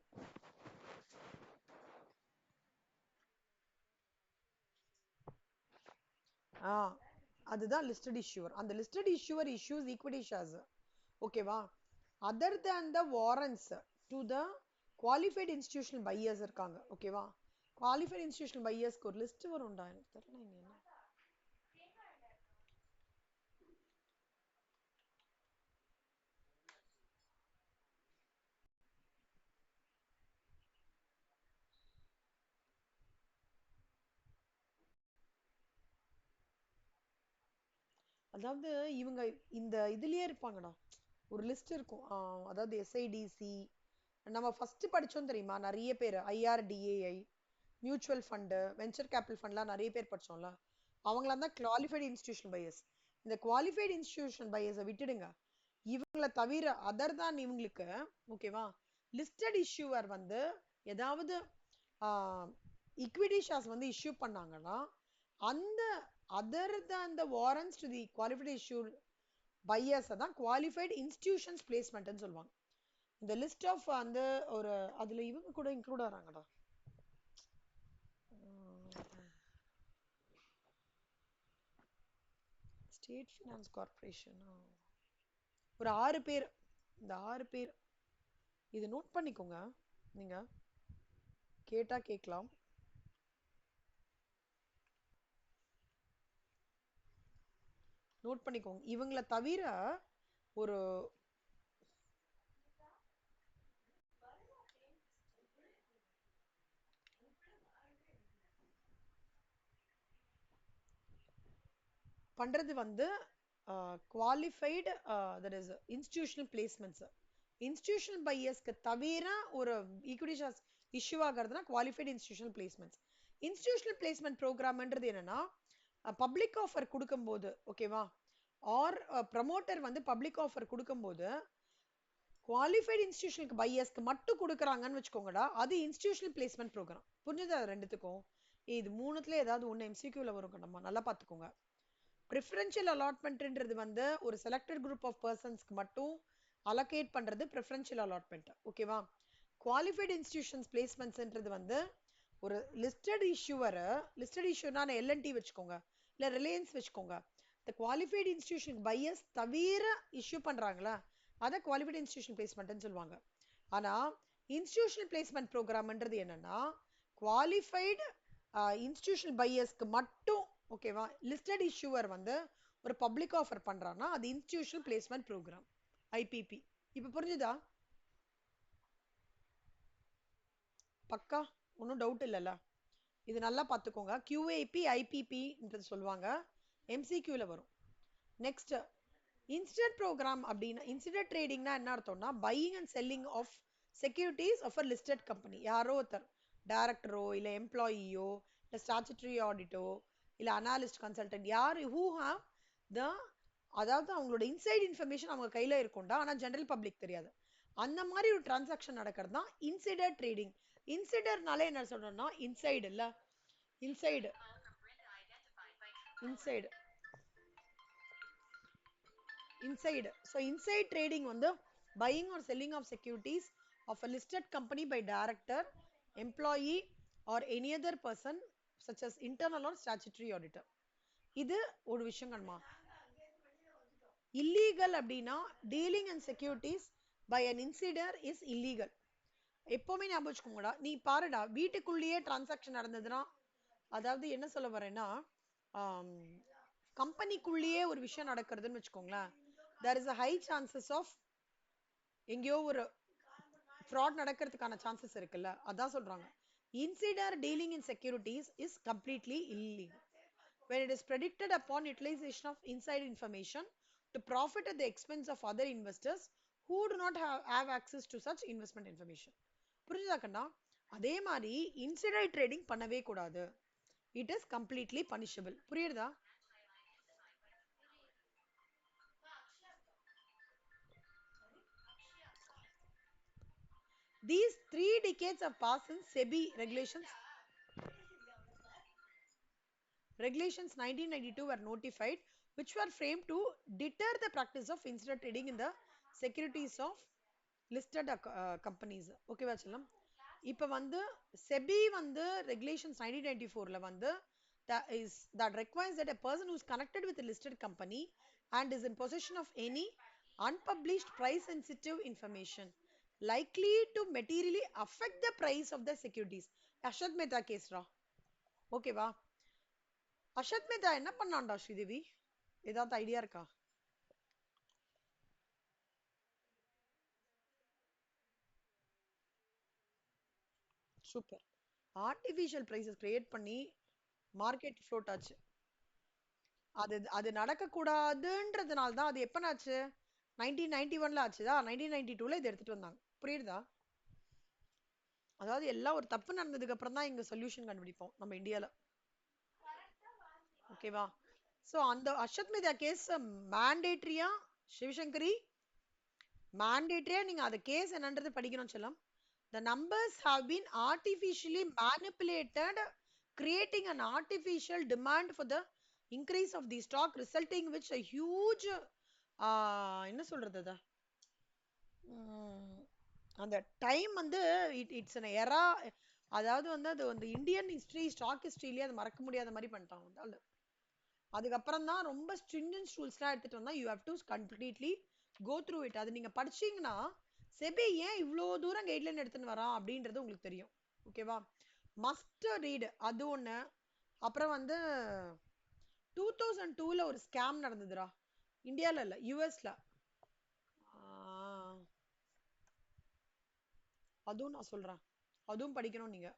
அதுதான் லிஸ்டட் இஷ்யூவர். அந்த listed issuer issues equity shares, ஓகேவா, other than the warrants to the qualified institutional buyers இருக்காங்க. ஓகேவா? குவாலிஃபைட் இன்ஸ்டிடியூஷனல் பையர்ஸ்க்கு ஒரு லிஸ்ட் வரும்டா, எனக்கு தெரியல இங்க என்ன. அதாவது இவங்க இந்த இதுலயே இருப்பாங்கடா. ஒரு லிஸ்ட் இருக்கும். அதாவது எஸ்ஐடிசி, நம்ம ஃபர்ஸ்ட் படிச்சோம் தெரியுமா நிறைய பேர், IRDAI, mutual fund, venture capital ஃபண்ட்லாம் நிறைய பேர் படிச்சோம்ல. அவங்களாம் தான் குவாலிஃபைடு இன்ஸ்டிடியூஷன் பையர்ஸ். இந்த குவாலிஃபைடு இன்ஸ்டிடியூஷன் பையர்ஸை விட்டுடுங்க. இவங்களை தவிர அதர் தான் இவங்களுக்கு, ஓகேவா, லிஸ்டட் இஷ்யூவர் வந்து ஏதாவது ஈக்விட்டி ஷேர்ஸ் வந்து இஷ்யூ பண்ணாங்கன்னா அந்த அதர் தான் the warrants to the qualified issue buyers தான் qualified institutions placement சொல்லுவாங்க. இந்த லிஸ்ட் ஆஃப் அந்த ஒரு அதுல இவங்க கூட இன்க்ளூட் ஆறாங்கடா. ஸ்டேட் ஃபினான்ஸ் கார்பரேஷன் ஒரு 6 பேர். இந்த 6 பேர் இது நோட் பண்ணிக்கோங்க. நீங்க கேட்டா கேட்கலாம். நோட் பண்ணிக்கோங்க. இவங்கள தவிர ஒரு பண்றது வந்து qualified that is institutional placements. Institutional பையர்ஸ்க்கு தவிர ஒரு ஈக்விட்டி ஷேர்ஸ் இஷ்யூ ஆகிறதுனா qualified institutional placements. Institutional placement ப்ரோக்ராம்ன்றது என்னன்னா பப்ளிக் ஆஃபர் கொடுக்கும்போது, ஓகேவா, ஆர் ப்ரமோட்டர் வந்து பப்ளிக் ஆஃபர் கொடுக்கும்போது குவாலிஃபைடு இன்ஸ்டிடியூஷனுக்கு பையர்ஸ்க்கு மட்டும் கொடுக்குறாங்கன்னு வச்சுக்கோங்கடா, அது இன்ஸ்டிடியூஷனல் பிளேஸ்மெண்ட் ப்ரோக்ராம். புரிஞ்சுதா ரெண்டுத்துக்கும்? இது மூணுத்துல ஏதாவது ஒன்று எம்சிக்யூல வரும், நம்ம நல்லா பார்த்துக்கோங்க. ப்ரிஃபரன்ஷியல் அலாட்மெண்ட்ன்றது வந்து ஒரு செலக்டட் குரூப் ஆஃப் பர்சன்ஸ்க்கு மட்டும் அலோகேட் பண்றது ப்ரிஃபரன்ஷியல் அலாட்மெண்ட், ஓகேவா. குவாலிஃபைடு இன்ஸ்டிடியூஷன்ஸ் பிளேஸ்மெண்ட்ஸ்ன்றது வந்து ஒரு லிஸ்டட் இஷ்யூவரை, லிஸ்டட் இஷ்யூனா எல்என்டி வச்சுக்கோங்க, இல்லை ரிலையன்ஸ் வச்சுக்கோங்க, இந்த குவாலிஃபைடு இன்ஸ்டிடியூஷன் பையர்ஸ் தவிர இஷ்யூ பண்றாங்களா, அதை குவாலிஃபைடு இன்ஸ்டிடியூஷன் பிளேஸ்மெண்ட்னு சொல்லுவாங்க. ஆனா இன்ஸ்டிடியூஷனல் பிளேஸ்மெண்ட் ப்ரோக்ராம்ன்றது என்னன்னா குவாலிஃபைடு இன்ஸ்டிடியூஷனல் பையர்ஸ்க்கு மட்டும், ஓகேவா, லிஸ்டட் இஷ்யூவர் வந்து ஒரு பப்ளிக் ஆஃபர் பண்றான்னா அது இன்ஸ்டிடியூஷனல் பிளேஸ்மெண்ட் ப்ரோக்ராம், ஐபிபி. இப்ப புரிஞ்சுதா? பக்கா? ஒன்றும் டவுட் இல்லைல்ல? இது நல்லா பார்த்துக்கோங்க. கியூஏபி ஐபிபின்றது சொல்லுவாங்க, எம்சிக்யூல வரும். நெக்ஸ்ட் இன்சிடென்ட் ப்ரோக்ராம் அப்படின்னா, இன்சிடென்ட் ட்ரேடிங்னா என்ன அர்த்தம்னா buying and selling of securities of a listed company. யாரோ ஒருத்தர் டைரக்டரோ இல்லை எம்ப்ளாயியோ இல்லை ஸ்டாச்சுட்டரி ஆடிட்டோ இல்லை அனாலிஸ்ட் கன்சல்டன்ட் யார் ஹூ ஹாவ் த, அதாவது அவங்களோட இன்சைட் இன்ஃபர்மேஷன் அவங்க கையில இருக்கும்டா, ஆனால் ஜென்ரல் பப்ளிக் தெரியாது. அந்த மாதிரி ஒரு டிரான்சாக்ஷன் நடக்கிறது தான் இன்சைடர் ட்ரேடிங். இன்சைடர்னாலே என்ன சொல்றோம்னா இன்சைடு இல்ல, inside, inside, inside. So inside trading வந்து buying or selling of securities of a listed company by director, employee or any other person such as internal or statutory auditor. இது ஒரு விஷயம் கண்மா. illegal அப்படின்னா dealing in securities by an insider is illegal. எப்பவுமே ஞாபகம் வச்சுக்கோங்கடா. நீ பாருடா, வீட்டுக்குள்ளேயே transaction நடந்ததுன்னா, அதாவது என்ன சொல்ல வரேன்னா கம்பெனிக்குள்ளேயே ஒரு விஷயம் நடக்கிறதுன்னு வச்சுக்கோங்களேன், there is a high chances of எங்கேயோ ஒரு fraud நடக்கிறதுக்கான சான்சஸ் இருக்குல்ல, அதான் சொல்றாங்க. Insider dealing in securities is completely illegal when it is predicted upon utilization of inside information to profit at the expense of other investors who do not have access to such investment information. புரிஞ்சுதா கண்ணா? அதே மாதிரி insider trading பண்ணவே கூடாது. It is completely punishable. புரியுதா? These 3 decades have passed since SEBI regulations 1992 were notified, which were framed to deter the practice of insider trading in the securities of listed companies. ஓகேவா செல்லம்? இப்போ வந்து SEBI வந்து regulations 1994ல வந்து that requires that a person who is connected with a listed company and is in possession of any unpublished price sensitive information likely to materially affect the price of the securities. Arshad Mehta கேஸ்ரா, ஓகேவா? அர்ஷத் மேத்தா என்ன பண்ணான்டா ஸ்ரீதேவி? ஏதாவது idea இருக்கா? Super. Artificial prices create பண்ணி market float ஆச்சு. அது அது நடக்கக்கூடாதுன்றதுனால தான் அது எப்ப ஆச்சு? 1991ல ஆச்சுதா? 1992ல இத எடுத்துட்டு வந்தாங்க. புரியுதா? அதாவது எல்லாம் ஒரு தப்பு நடந்ததுக்கு அப்புறம் தான் இங்க சொல்யூஷன் கண்டுபிடிப்போம் நம்ம இந்தியால. ஓகேவா? சோ அந்த அஸ்வத்மேதா கேஸ் மேண்டேட்டரியா சிவசங்கரி மேண்டேட்டரியா நீங்க அந்த கேஸ் என்னன்றது படிக்கணும் செல்லம். The numbers have been artificially manipulated, creating an artificial demand for the increase of the stock, resulting which a huge என்ன சொல்றது அத உம், அந்த டைம் வந்து இட்ஸ் an எரா. அதாவது வந்து அது வந்து இந்தியன் ஹிஸ்டரி ஸ்டாக் ஹிஸ்டரியிலேயே அது மறக்க முடியாத மாதிரி பண்ணிட்டாங்க அந்த ஆளு. அதுக்கப்புறம் தான் ரொம்ப ஸ்ட்ரிஞ்சன்ட் ரூல்ஸ்லாம் எடுத்துட்டு வந்தா you have to completely go through it. அது நீங்க படிச்சீங்கன்னா செபி ஏன் இவ்வளோ தூரம் கைட்லைன் எடுத்துன்னு வரான் அப்படின்றது உங்களுக்கு தெரியும். ஓகேவா? மஸ்ட் ரீடு அது ஒண்ணு. அப்புறம் வந்து 2002ல ஒரு ஸ்கேம் நடந்ததுடா. இந்தியால இல்ல, யுஎஸ்ல. அதுவும் நான் சொல்றேன். அதுவும் படிக்கணும் நீங்க.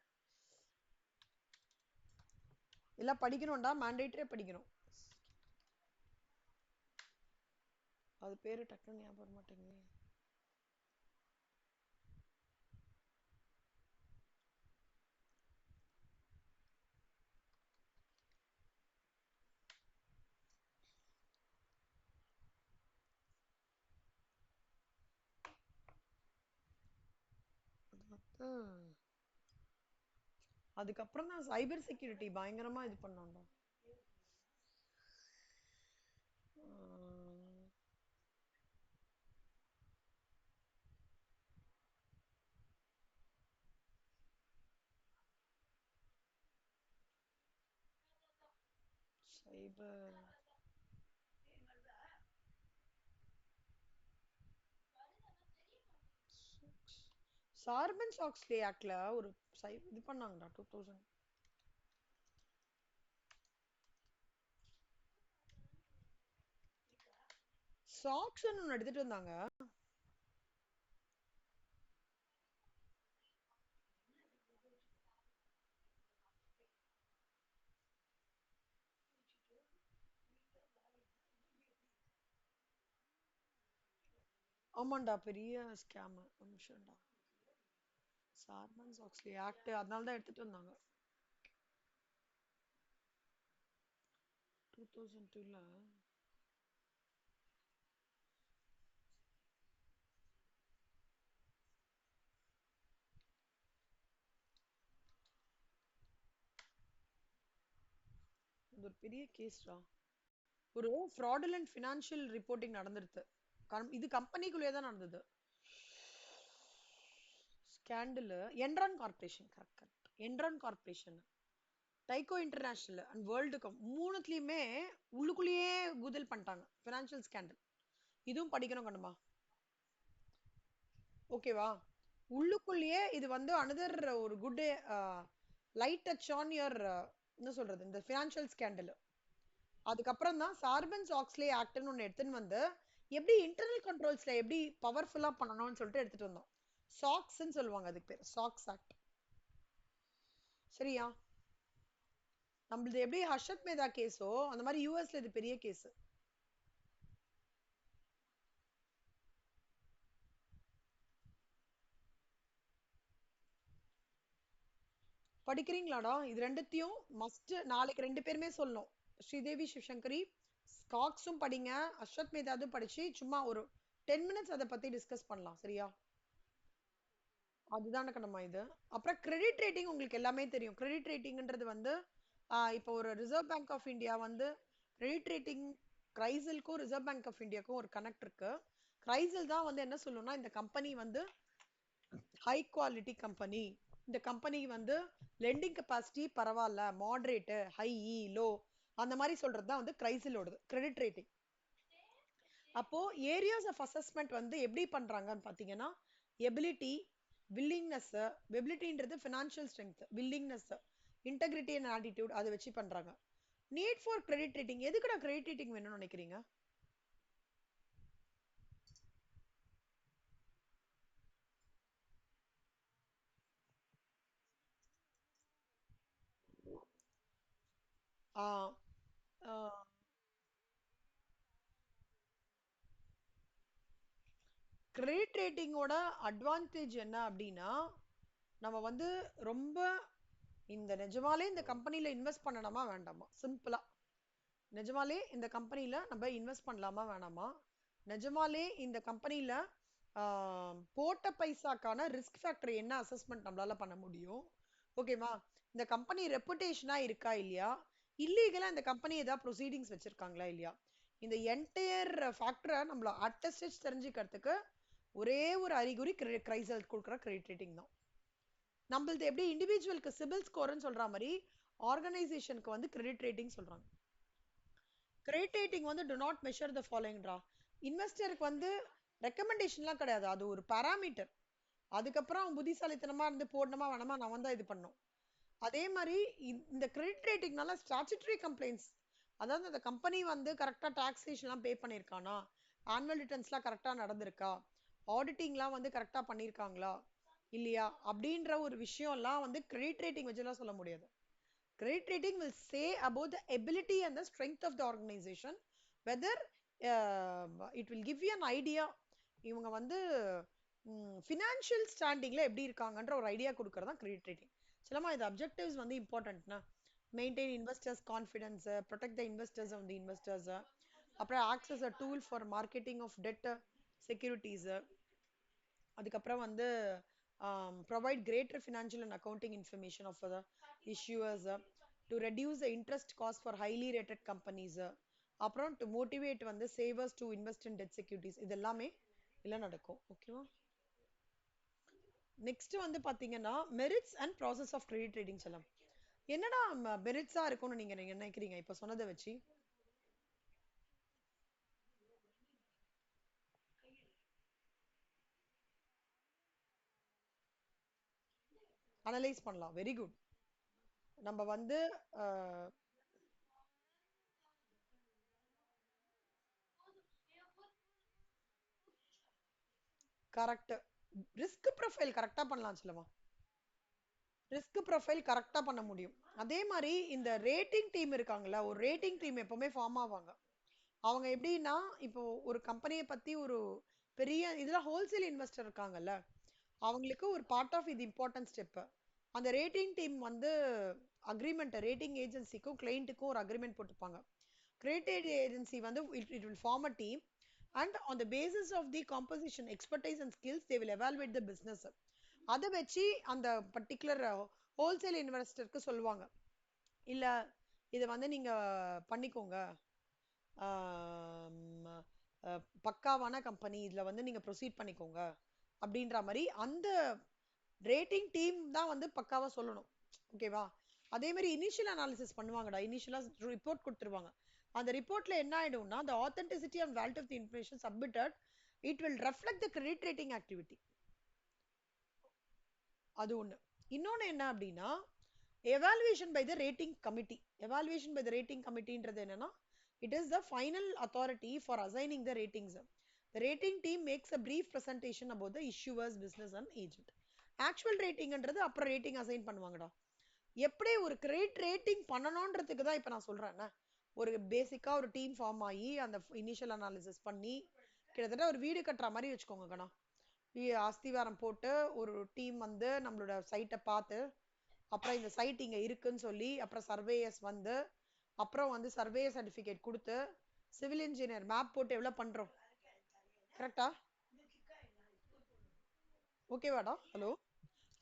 எல்லாம் படிக்கணும்டா, மேண்டேட்டரியா படிக்கணும். அது பேரு டக்குன்னு ஞாபகம் வர மாட்டேங்குது. அதுக்கப்புறம் தான் சைபர் செக்யூரிட்டி பயங்கரமா இது பண்ணோம்டா. சைபர் சார்பன் சாக்ஸ்லி ஆக்ட்ல ஒரு இது பண்ணாங்கடா 2000. சாக்ஸ் ஒன்னு எடுத்துட்டு வந்தாங்க. ஆமாண்டா பெரிய ஸ்கேம். ஒரு நிமிஷம்டா. சார்பன் சாக்ஸ்லி ஆக்ட் அதனால தான் எடுத்துட்டு வந்தாங்க 2002ல. இது ஒரு பெரிய கேஸ்டா. ஒரு fraudulent ஃபினான்ஷியல் ரிப்போர்ட்டிங் நடந்துருது. இது கம்பெனிக்குள்ளேயே தான் நடந்தது. Scandal Enron corporation. Correct correct. Enron corporation, Tyco international and WorldCom மூணுத்துலயுமே உள்ளுக்குள்ளேயே குதல் பண்ணிட்டாங்க ஃபினான்ஷியல் ஸ்கேண்டல். இதுவும் படிக்கணும் கண்டுமா. ஓகேவா? உள்ளுக்குள்ளேயே இது வந்து அனதர் ஒரு good light touch on your என்ன சொல்றது இந்த ஃபினான்ஷியல் ஸ்கேண்டல். அதுக்கப்புறம் தான் சார்பன்ஸ் ஆக்ஸ்லே ஆக்ட்னு ஒன்று எடுத்துன்னு வந்து எப்படி இன்டர்னல் கண்ட்ரோல்ஸ்ல எப்படி பவர்ஃபுல்லா பண்ணணும்னு சொல்லிட்டு எடுத்துட்டு வந்தோம். சாக்ஸ்ன்னு சொல்லுவாங்க அதுக்கு பேர், சாக்ஸ் ஆக்ட். சரியா? நம்மளது எப்படி ஹர்ஷத் மேதா கேஸோ அந்த மாதிரி யூஎஸ்ல இது பெரிய கேஸ். படிக்கிறீங்களாடா? இது ரெண்டுத்தையும் மஸ்ட் நாளைக்கு ரெண்டு பேருமே சொல்லணும். ஸ்ரீதேவி சிவசங்கரி ஸ்காக்ஸும் படிங்க, அஸ்வத் மேதாதும் படிச்சு சும்மா ஒரு 10 மினிட்ஸ் அதை பத்தி டிஸ்கஸ் பண்ணலாம். சரியா? அதுதான கண்ணம்மா இது. அப்புறம் கிரெடிட் ரேட்டிங் உங்களுக்கு எல்லாமே தெரியும். கிரெடிட் ரேட்டிங்ன்றது வந்து இப்போ ஒரு ரிசர்வ் பேங்க் ஆஃப் இந்தியா வந்து கிரெடிட் ரேட்டிங் கிரைசிலுக்கும் ரிசர்வ் பேங்க் ஆஃப் இந்தியாவுக்கும் ஒரு கனெக்ட் இருக்கு. கிரைசில் தான் வந்து என்ன சொல்லணும்னா இந்த கம்பெனி வந்து ஹை குவாலிட்டி கம்பெனி, இந்த கம்பெனி வந்து லெண்டிங் கெப்பாசிட்டி பரவாயில்ல, மாடரேட், ஹை, லோ அந்த மாதிரி சொல்றது தான் வந்து கிரைசிலோடது கிரெடிட் ரேட்டிங். அப்போ ஏரியாஸ் ஆஃப் அசஸ்மெண்ட் வந்து எப்படி பண்றாங்கன்னு பாத்தீங்கன்னா எபிலிட்டி, வில்லிங்னஸ். எபிலிட்டின்றது financial strength, willingness, integrity and attitude அதை வச்சு பண்றாங்க. Need for credit rating. எதுக்குடா கிரெடிட் ரேட்டிங் வேணும்னு நினைக்கிறீங்க? கிரெடிட் ரேட்டிங்கோட அட்வான்டேஜ் என்ன அப்படின்னா நம்ம வந்து ரொம்ப இந்த நிஜமாலே இந்த கம்பெனில இன்வெஸ்ட் பண்ணணுமா வேண்டாமா, சிம்பிளா நிஜமாலே இந்த கம்பெனில நம்ம இன்வெஸ்ட் பண்ணலாமா வேணாமா, நிஜமாலே இந்த கம்பெனில போட்ட பைசாக்கான ரிஸ்க் ஃபேக்டர் என்ன அசஸ்மெண்ட் நம்மளால பண்ண முடியும், ஓகேவா, இந்த கம்பெனி ரெப்புடேஷனா இருக்கா இல்லையா, இல்லீகலா இந்த கம்பெனி ஏதாவது ப்ரொசீடிங்ஸ் வச்சிருக்காங்களா இல்லையா, இந்த என்டையர் ஃபேக்டரை நம்மள அட்டஸ்டேஜ் தெரிஞ்சுக்கிறதுக்கு ஒரே ஒரு அறிகுறி கிரைசல் கொடுக்குற கிரெடிட் ரேட்டிங் தான். நம்மளது எப்படி இண்டிவிஜுவலுக்கு சிபில் ஸ்கோர்னு சொல்ற மாதிரி ஆர்கனைசேஷனுக்கு வந்து கிரெடிட் ரேட்டிங் சொல்றாங்க. கிரெடிட் ரேட்டிங் வந்து டு நாட் மெஷர் த ஃபாலோயிங்டா. இன்வெஸ்டருக்கு வந்து ரெக்கமெண்டேஷன்லாம் கிடையாது, அது ஒரு பாராமீட்டர். அதுக்கப்புறம் அவன் புத்திசாலித்தனமா இருந்து போடணுமா வேணாமா நான் தான் இது பண்ணும். அதே மாதிரி இந்த கிரெடிட் ரேட்டிங்னால ஸ்டாச்சுட்டரி கம்ப்ளைண்ட்ஸ், அதாவது அந்த கம்பெனி வந்து கரெக்டா டாக்ஸேஷன்லாம் பே பண்ணியிருக்கானா, ஆனுவல் ரிட்டர்ன்ஸ்லாம் கரெக்டா நடந்திருக்கா, ஆடிட்டிங்லாம் வந்து கரெக்டா பண்ணியிருக்காங்களா இல்லையா அப்படின்ற ஒரு விஷயம்லாம் வந்து கிரெடிட் ரேட்டிங் வச்சுலாம் சொல்ல முடியாது. Credit rating will say about the ability and the strength of the organization, whether it will give you an idea இவங்க வந்து ஃபினான்ஷியல் ஸ்டாண்டிங்ல எப்படி இருக்காங்கன்ற ஒரு ஐடியா கொடுக்கறது தான் கிரெடிட் ரேட்டிங். சிலமா இது அப்ஜெக்டிவ்ஸ் வந்து இம்பார்ட்டன்ட்னா, maintain investors confidence, protect the investors of the investors, அப்புறம் access a tool for marketing of debt securities, அதுக்கப்புறம் வந்து provide greater financial and accounting information of the issuers, to reduce the interest cost for highly rated companies, அப்புறம் to motivate வந்து savers to invest in debt securities. இது எல்லாமே இல்ல நடக்கும். ஓகேவா? Next வந்து பாத்தீங்கன்னா merits and process of credit rating சொல்லலாம். என்னடா மெரிட்ஸா இருக்கும்னு நீங்க நினைக்கிறீங்க இப்ப சொன்னதை வச்சு? அனலைஸ் பண்ணலாம். Very good. நம்ம வந்து கரெக்ட் ரிஸ்க் ப்ரொஃபைல் கரெக்டா பண்ணலாம் சொல்லமா, ரிஸ்க் ப்ரொஃபைல் கரெக்டா பண்ண முடியும். அதே மாதிரி இந்த ரேட்டிங் டீம் இருக்காங்கல்ல, ஒரு ரேட்டிங் டீம் எப்பவுமே ஃபார்ம் ஆவாங்க. அவங்க எப்படின்னா இப்போ ஒரு கம்பெனியை பத்தி ஒரு பெரிய இதுல ஹோல்சேல் இன்வெஸ்டர் இருக்காங்கல்ல, அவங்களுக்கு ஒரு பார்ட் ஆஃப் இது இம்பார்ட்டன்ட் ஸ்டெப். அந்த ரேட்டிங் டீம் வந்து அக்ரிமெண்ட், ரேட்டிங் ஏஜென்சிக்கும் கிளைண்ட்டுக்கும் ஒரு அக்ரிமெண்ட் போட்டுப்பாங்க. கிரெடிட் ஏஜென்சி வந்து it will form a team, and on the basis of the composition, expertise and skills, they will evaluate the business. அதை வச்சு அந்த particular wholesale இன்வெஸ்டருக்கு சொல்லுவாங்க, இல்ல இதை வந்து நீங்க பண்ணிக்கோங்க, பக்காவான கம்பெனி, இதுல வந்து நீங்க ப்ரொசீட் பண்ணிக்கோங்க அப்படின்ற மாதிரி அந்த ரேட்டிங் டீம் தான் வந்து பக்காவா சொல்லணும். ஓகேவா? அதே மாதிரி இனிஷியல் அனாலிசிஸ் பண்ணுவாங்கடா, இனிஷியலா ரிப்போர்ட் கொடுத்துருவாங்க. அந்த ரிப்போர்ட்ல என்ன ஆயிடும்னா, the authenticity and validity of the information submitted, it will reflect the credit rating activity. அது ஒண்ணு. இன்னொன்னு என்ன அப்படின்னா, evaluation by the rating committee. Evaluation by the rating கமிட்டின்றது என்னன்னா, it is the final authority for assigning the ratings. The rating team makes a brief presentation about the issuers, business and agent. Actual ரேட்டிங்ன்றது அப்புறம் rating assign பண்ணுவாங்கடா. எப்படி ஒரு credit rating பண்ணணும்ன்றதுக்கு தான் இப்ப நான் சொல்றேன். ஒரு பேசிக்கா ஒரு டீம் ஃபார்ம் ஆகி அந்த இனிஷியல் அனாலிசிஸ் பண்ணி கிட்டத்தட்ட ஒரு வீடு கட்டுற மாதிரி வச்சுக்கோங்க கண்ணா. அஸ்திவாரம் போட்டு ஒரு டீம் வந்து நம்மளோட சைட்டை பார்த்து, அப்புறம் இந்த சைட் இங்க இருக்குன்னு சொல்லி, அப்புறம் சர்வேயர்ஸ் வந்து, அப்புறம் வந்து சர்வே சர்டிபிகேட் கொடுத்து, சிவில் இன்ஜினியர் மேப் போட்டு எவ்வளவு பண்றோம், கரெக்டா? ஓகேவாடா? ஹலோ.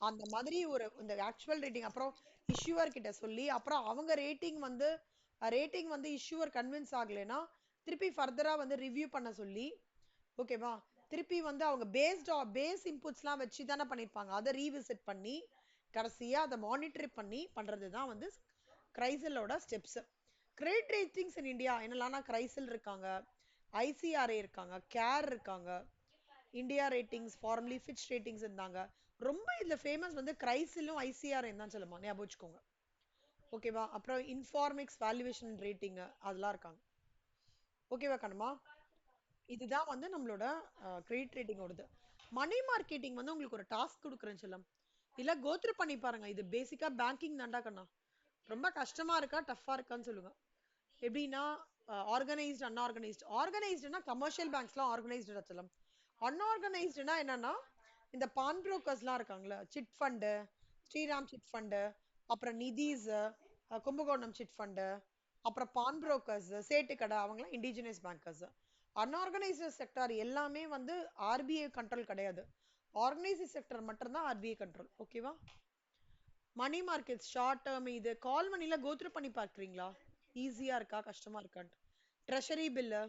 அந்த மாதிரி ஒரு இந்த ஆக்சுவல் ரேட்டிங் அப்புறம் இஷ்யூவர் கிட்ட சொல்லி, அப்புறம் அவங்க ரேட்டிங் வந்து இஷ்யூவர் கன்வின்ஸ் ஆகலைன்னா திருப்பி ஃபர்தரா வந்து ரிவ்யூ பண்ண சொல்லி, ஓகேவா, திருப்பி வந்து அவங்க பேஸ் இன்புட்ஸ்லாம் வச்சு தானே பண்ணியிருப்பாங்க, அதை ரீவிசிட் பண்ணி கடைசியா அதை மானிட்டர் பண்ணி பண்றது தான் வந்து கிரைசலோட steps. Credit ratings in India என்னெல்லாம், கிரைசல் இருக்காங்க, ஐசிஆர்ஏ இருக்காங்க, கேர் இருக்காங்க, India ratings formerly Fitch ratings இருந்தாங்க. ரொம்ப இதுல ஃபேமஸ் வந்து கிரைசிலும் ஐசிஆர்ஏ தான் சொல்லுமா, ஞாபகம் வச்சுக்கோங்க. ஓகேவா? அப்புறம் இன்ஃபார்மிக்ஸ் வேல்யூவேஷன் ரேட்டிங் அதெல்லாம் இருக்காங்க. ஓகேவா கண்ணமா? இதுதான் வந்து நம்மளோட கிரெடிட் ரேட்டிங் ஓடுது. மணி மார்க்கெட்டிங் வந்து உங்களுக்கு ஒரு டாஸ்க் கொடுக்குறேன்னு சொல்லம், இல்ல கோத்ரூ பண்ணி பாருங்க. இது பேசிக்கா பேங்கிங் தாண்டா கண்ணா. ரொம்ப கஷ்டமா இருக்கா டஃபா இருக்கான்னு சொல்லுங்க. எப்படின்னா ஆர்கனைஸ்ட் அன்ஆர்கனைஸ்ட். ஆர்கனைஸ்டுனா கமர்ஷியல் பேங்க்ஸ்லாம் ஆர்கனைஸ்டு சொல்லம், அன்ஆர்கனைஸ்டுனா என்னன்னா இந்த பான் புரோக்கர்ஸ்லாம் இருக்காங்களா, chit fund, Shriram chit fund, அப்புறம் நிதிஸ், கும்பகோணம் சிட் ஃபண்டு, அப்புறம் பான் புரோக்கர்ஸ், சேட்டுக்கடை, அவங்களாம் இண்டிஜினியஸ் பேங்கர்ஸ். அன்ஆர்கனைஸ்டு செக்டார் எல்லாமே வந்து ஆர்பிஐ கண்ட்ரோல் கிடையாது. ஆர்கனைஸ்டு செக்டர் மட்டும்தான் ஆர்பிஐ கண்ட்ரோல். ஓகேவா? மணி மார்க்கெட் ஷார்ட் டேர்ம் இது கால் மணில கோத்ரூ பண்ணி பார்க்குறீங்களா? ஈஸியா இருக்கா கஷ்டமா இருக்கான்ட்டு? ட்ரெஷரி பில்லு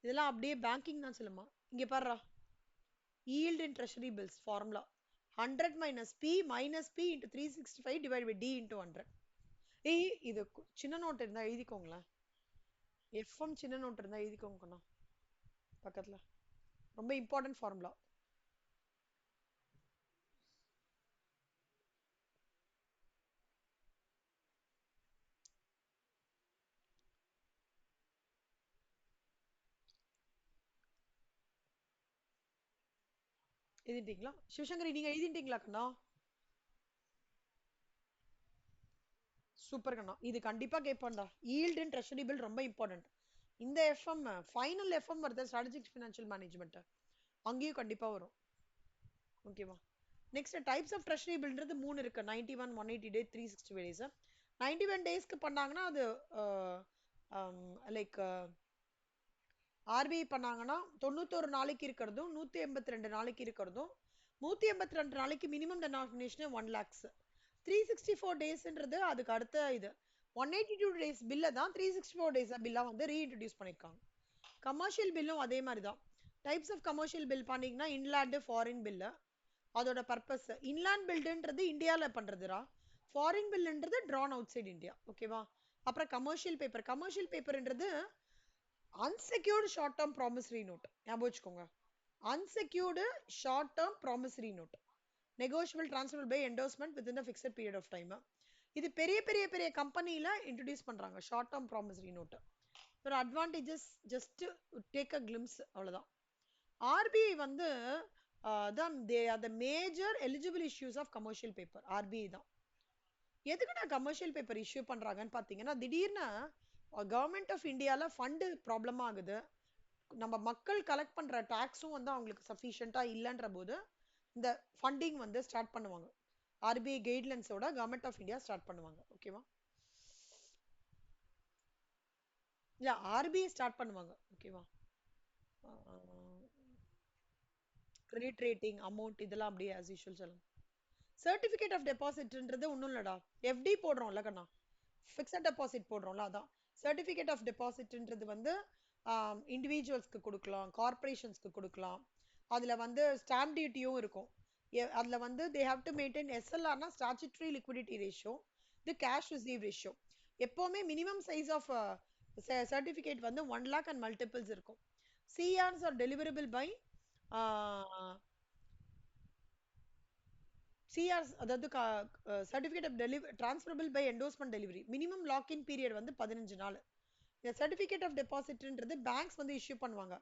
இதெல்லாம் அப்படியே பேங்கிங் தான் சொல்லுமா. இங்க பாருடா, yield in treasury bills formula 100 minus p minus p into 365 divided by d into 100. ஏய் இது சின்ன நோட் இருந்தா எழுதிக்கோங்களேன். எஃப்எம் சின்ன நோட் இருந்தா எழுதிக்கோங்கண்ணா பக்கத்துல. ரொம்ப இம்பார்ட்டன்ட் ஃபார்முலா. எழுதிட்டீங்களா சிவசங்கரி? நீங்க எழுதிட்டீங்களா கண்ணா? சூப்பர் கண்ணா. இது கண்டிப்பா கேட்பான்டா. yield in treasury bill ரொம்ப இம்பார்ட்டன்ட். இந்த எஃப்எம் ஃபைனல் எஃப்எம் வருது, ஸ்ட்ராட்டஜிக் ஃபினான்ஷியல் மேனேஜ்மெண்ட், அங்கேயும் கண்டிப்பா வரும். ஓகேவா? நெக்ஸ்ட் டைப்ஸ் ஆஃப் ட்ரெஷரி பில்ன்றது 3 இருக்கு. 91, 180 டே, 365 டேஸ். 91 டேஸ்க்கு பண்ணாங்கன்னா அது லைக் ஆர்பிஐ பண்ணாங்கன்னா 91 நாளைக்கு இருக்கிறதும் 182 நாளைக்கு இருக்கிறதும் 182 நாளைக்கு மினிமம் டெனாமினேஷன் 1 lakhs. 364 டேஸ்ன்றது அதுக்கு அடுத்த இது. 182 டேஸ் பில்ல தான் 364 டேஸ் பில்லா வந்து ரீஇன்ட்ரடியூஸ் பண்ணிருக்காங்க. கமர்ஷியல் பில்லும் அதே மாதிரி தான். டைப்ஸ் ஆஃப் கமர்ஷியல் பில் பண்ணீங்கன்னா இன்லாண்டு, ஃபாரின் பில்லு. அதோட பர்பஸ் இன்லாண்ட் பில்டுன்றது இந்தியால பண்றதுரா. ஃபாரின் பில்லுன்றது ட்ரான் அவுட் சைட் இந்தியா. ஓகேவா? அப்புறம் கமர்ஷியல் பேப்பர். கமர்ஷியல் பேப்பர்ன்றது unsecured short term promissory note. ஞாபகம் வச்சுக்கோங்க. unsecured short term promissory note, negotiable transferable by endorsement within the fixed period of time. இது பெரிய பெரிய பெரிய கம்பெனில இன்ட்ரோடியூஸ் பண்றாங்க ஷார்ட் டேர்ம் ப்ராமிசரி நோட். ஒரு advantages just take a glimpse, அவ்வளவுதான். ஆர்பிஐ வந்து தான் they are the major eligible issues of commercial paper. RBI தான். எதுக்கு நான் கமர்ஷியல் பேப்பர் இஷ்யூ பண்றாங்கன்னு பாத்தீங்கன்னா, திடீர்னு கவர்மெண்ட் ஆஃப் இந்தியால ஃபண்டு ப்ராப்ளம் ஆகுது. நம்ம மக்கள் கலெக்ட் பண்ற டாக்ஸும் வந்து அவங்களுக்கு சஃபிஷியண்டா இல்லைன்ற போது இந்த ஃபண்டிங் வந்து ஸ்டார்ட் பண்ணுவாங்க. ஆர்பிஐ கைட்லைன்ஸோட கவர்மெண்ட் ஆஃப் இந்தியா ஸ்டார்ட் பண்ணுவாங்க. ஓகேவா? இல்ல ஆர்பிஐ ஸ்டார்ட் பண்ணுவாங்க. ஓகேவா? கிரெடிட் ரேட்டிங் அமௌண்ட் இதெல்லாம் அப்படியே ஆஸ் யூஷுவல் சொல்லலாம். சர்டிபிகேட் ஆஃப் டெபாசிட்ன்றது ஒன்றும் இல்லடா. எஃப்டி போடுறோம்ல கண்ணா, ஃபிக்ஸட் டெபாசிட் போடுறோம்ல, அதான் சர்டிபிகேட் ஆஃப் டெபாசிட்ன்றது வந்து இண்டிவிஜுவல்ஸ்க்கு கொடுக்கலாம், கார்பரேஷன்ஸ்க்கு கொடுக்கலாம். அதுல வந்து ஸ்டாம்ப் டியூட்டியும் இருக்கும். அதுல வந்து தே ஹாவ் டு மெயின்டைன் எஸ்எல்ஆர்னா ஸ்டாச்சுட்டரி லிக்விடிட்டி ரேஷியோ, இது கேஷ் ரிசீவ் ரேஷியோ. எப்பவுமே மினிமம் சைஸ் ஆஃப் சர்டிபிகேட் வந்து 1 lakh அண்ட் மல்டிபிள்ஸ் இருக்கும். CRs are deliverable by CRs, அதாவது certificate of transferable by endorsement delivery. Minimum lock in period வந்து 15 நாள். இந்த certificate of டெபாசிட்ன்றது பேங்க்ஸ் வந்து இஷ்யூ பண்ணுவாங்க.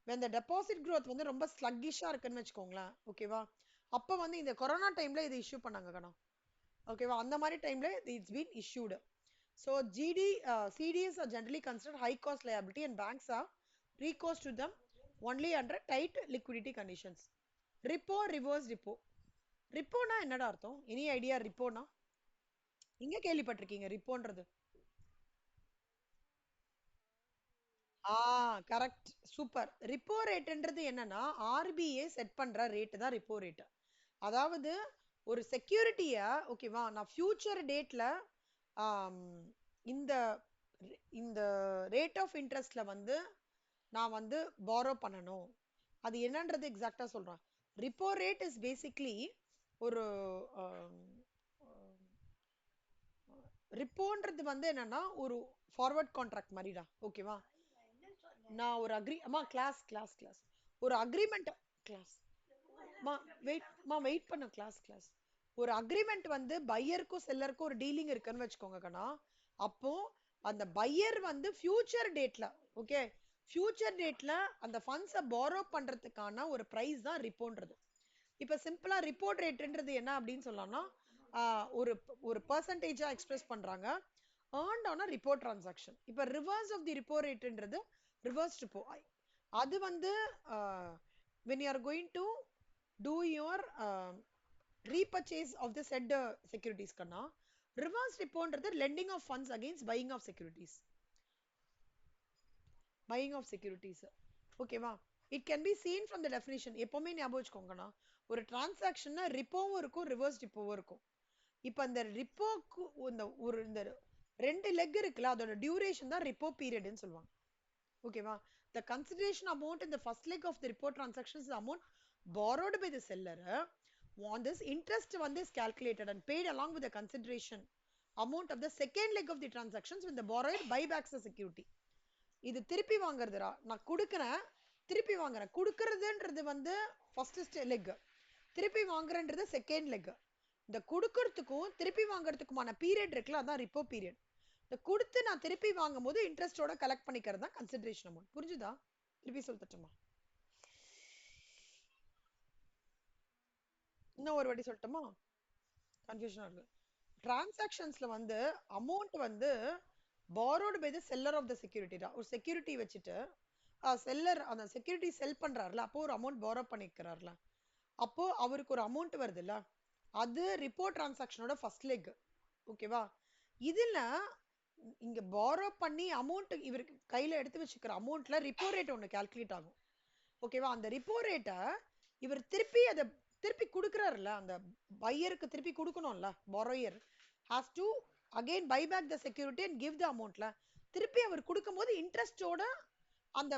இந்த டெபாசிட் growth வந்து ரொம்ப ஸ்லக்கிஷா இருக்குன்னு வச்சுக்கோங்களேன். ஓகேவா? அப்ப வந்து இந்த கொரோனா டைம்ல இதை இஷ்யூ பண்ணாங்க கண்ணா. ஓகேவா? அந்த மாதிரி டைம்ல it's been issued. So CDs are generally considered high cost liability and banks are recourse to them only under tight liquidity conditions. Repo, reverse repo. ரிப்போனா என்னடா அர்த்தம்? எனி ஐடியா ரிப்போனா? எங்க கேள்விப்பட்டிருக்கீங்க ரிப்போன்றது? Correct, super. ரிப்போ ரேட்ன்றது என்னன்னா ஆர்பிஐ செட் பண்ற ரேட் தான் ரிப்போ ரேட். அதாவது ஒரு செக்யூரிட்டிய, ஓகேவா, நான் ஃபியூச்சர் டேட்ல இந்த இந்த ரேட் ஆஃப் இன்ட்ரெஸ்ட்ல வந்து நான் வந்து பாரோ பண்ணணும். அது என்னன்றது எக்ஸாக்டா சொல்றேன். ரிப்போ ரேட் இஸ் பேசிக்லி ஒரு ரிப்போன்றது வந்து என்னன்னா ஒரு ஃபார்வர்ட் கான்ட்ராக்ட் மாதிரிடா. ஓகேவா? நான் ஒரு கிளாஸ் ஒரு அக்ரிமெண்ட் கிளாஸ் வெயிட் பண்ண கிளாஸ் ஒரு அக்ரிமெண்ட் வந்து பையருக்கும் செல்லருக்கும் ஒரு டீலிங் இருக்குன்னு வச்சுக்கோங்க கண்ணா. அப்போ அந்த பையர் வந்து ஃபியூச்சர் டேட்ல, ஓகே, ஃபியூச்சர் டேட்ல அந்த ஃபண்ட்ஸை பாரோ பண்றதுக்கான ஒரு பிரைஸ் தான் ரிப்போன்றது. இப்ப சிம்பிளா ரிப்போர்ட் ரேட்ன்றது என்ன அப்படின்னு சொல்லலாம்னா ஒரு ஒரு பெர்சன்டேஜா எக்ஸ்பிரஸ் பண்றாங்க earned on a report transaction. இப்ப ரிவர்ஸ் ஆஃப் தி ரிப்போ ரேட்ன்றது ரிவர்ஸ் ரிப்போ. அது வந்து when you are going to do your repurchase of the said securities kanna, reverse repo ன்றது lending of funds against buying of securities. Buying of securities. ஓகேவா? It can be seen from the definition. எப்பவுமே ஞாபகம் வச்சுக்கோங்கண்ணா, ஒரு டிரான்சாக்ஷன்னா ரிப்போவும் இருக்கும், reverse ரிப்போவும் இருக்கும். இப்ப அந்த ரிப்போக்கு இந்த ரெண்டு லெக் இருக்குல்ல, அதோட டியூரேஷன் தான் ரிப்போ பீரியட்னு சொல்லுவாங்க. ஓகேவா? The consideration amount in the first leg of the report transactions is the amount borrowed by the seller. On this interest வந்து is calculated and paid along with the consideration amount of the second leg of the transactions when the borrower buybacks the security. இது திருப்பி வாங்குறதுடா, நான் கொடுக்குறேன் திருப்பி வாங்குறேன். கொடுக்கறதுன்றது வந்து first leg, திருப்பி வாங்குறன்றது second leg. இந்த கொடுக்கறதுக்கும் திருப்பி வாங்குறதுக்குமான பீரியட் இருக்குல்ல, அதான் ரிப்போ பீரியட். இந்த கொடுத்து நான் திருப்பி வாங்கும் போது இன்ட்ரெஸ்டோட கலெக்ட் பண்ணிக்கிறது தான் கன்சிடரேஷன் அமௌண்ட். புரிஞ்சுதா? திருப்பி சொல்லட்டுமா? இன்னும் ஒரு வாட்டி சொல்லட்டுமா? கன்ஃபியூஷனா இருக்கு. டிரான்சாக்ஷன்ஸ்ல வந்து அமௌண்ட் வந்து borrowed by the seller of the security டா. ஒரு செக்யூரிட்டி வச்சுட்டு செல்லர் அந்த செக்யூரிட்டி செல் பண்றாருல, அப்போ ஒரு அமௌண்ட் borrow பண்ணிக்கிறாருல, அப்போ அவருக்கு ஒரு அமௌண்ட் வருதுல்ல, அது ரிப்போர்ட் டிரான்சாக்ஷனோட ஃபர்ஸ்ட் லெக். ஓகேவா? இதுல இங்க borrow பண்ணி அமௌண்ட் இவருக்கு கையில எடுத்து வச்சுக்கிற அமௌண்ட்ல ரிப்போ ரேட் ஒன்று கால்குலேட் ஆகும். ஓகேவா? அந்த ரிப்போ ரேட்டை இவர் திருப்பி அதை திருப்பி கொடுக்குறாருல, அந்த பையருக்கு திருப்பி கொடுக்கணும்ல, borrower has to again buy back the security and give the amountல, திருப்பி அவர் கொடுக்கும்போது இன்ட்ரெஸ்டோட அந்த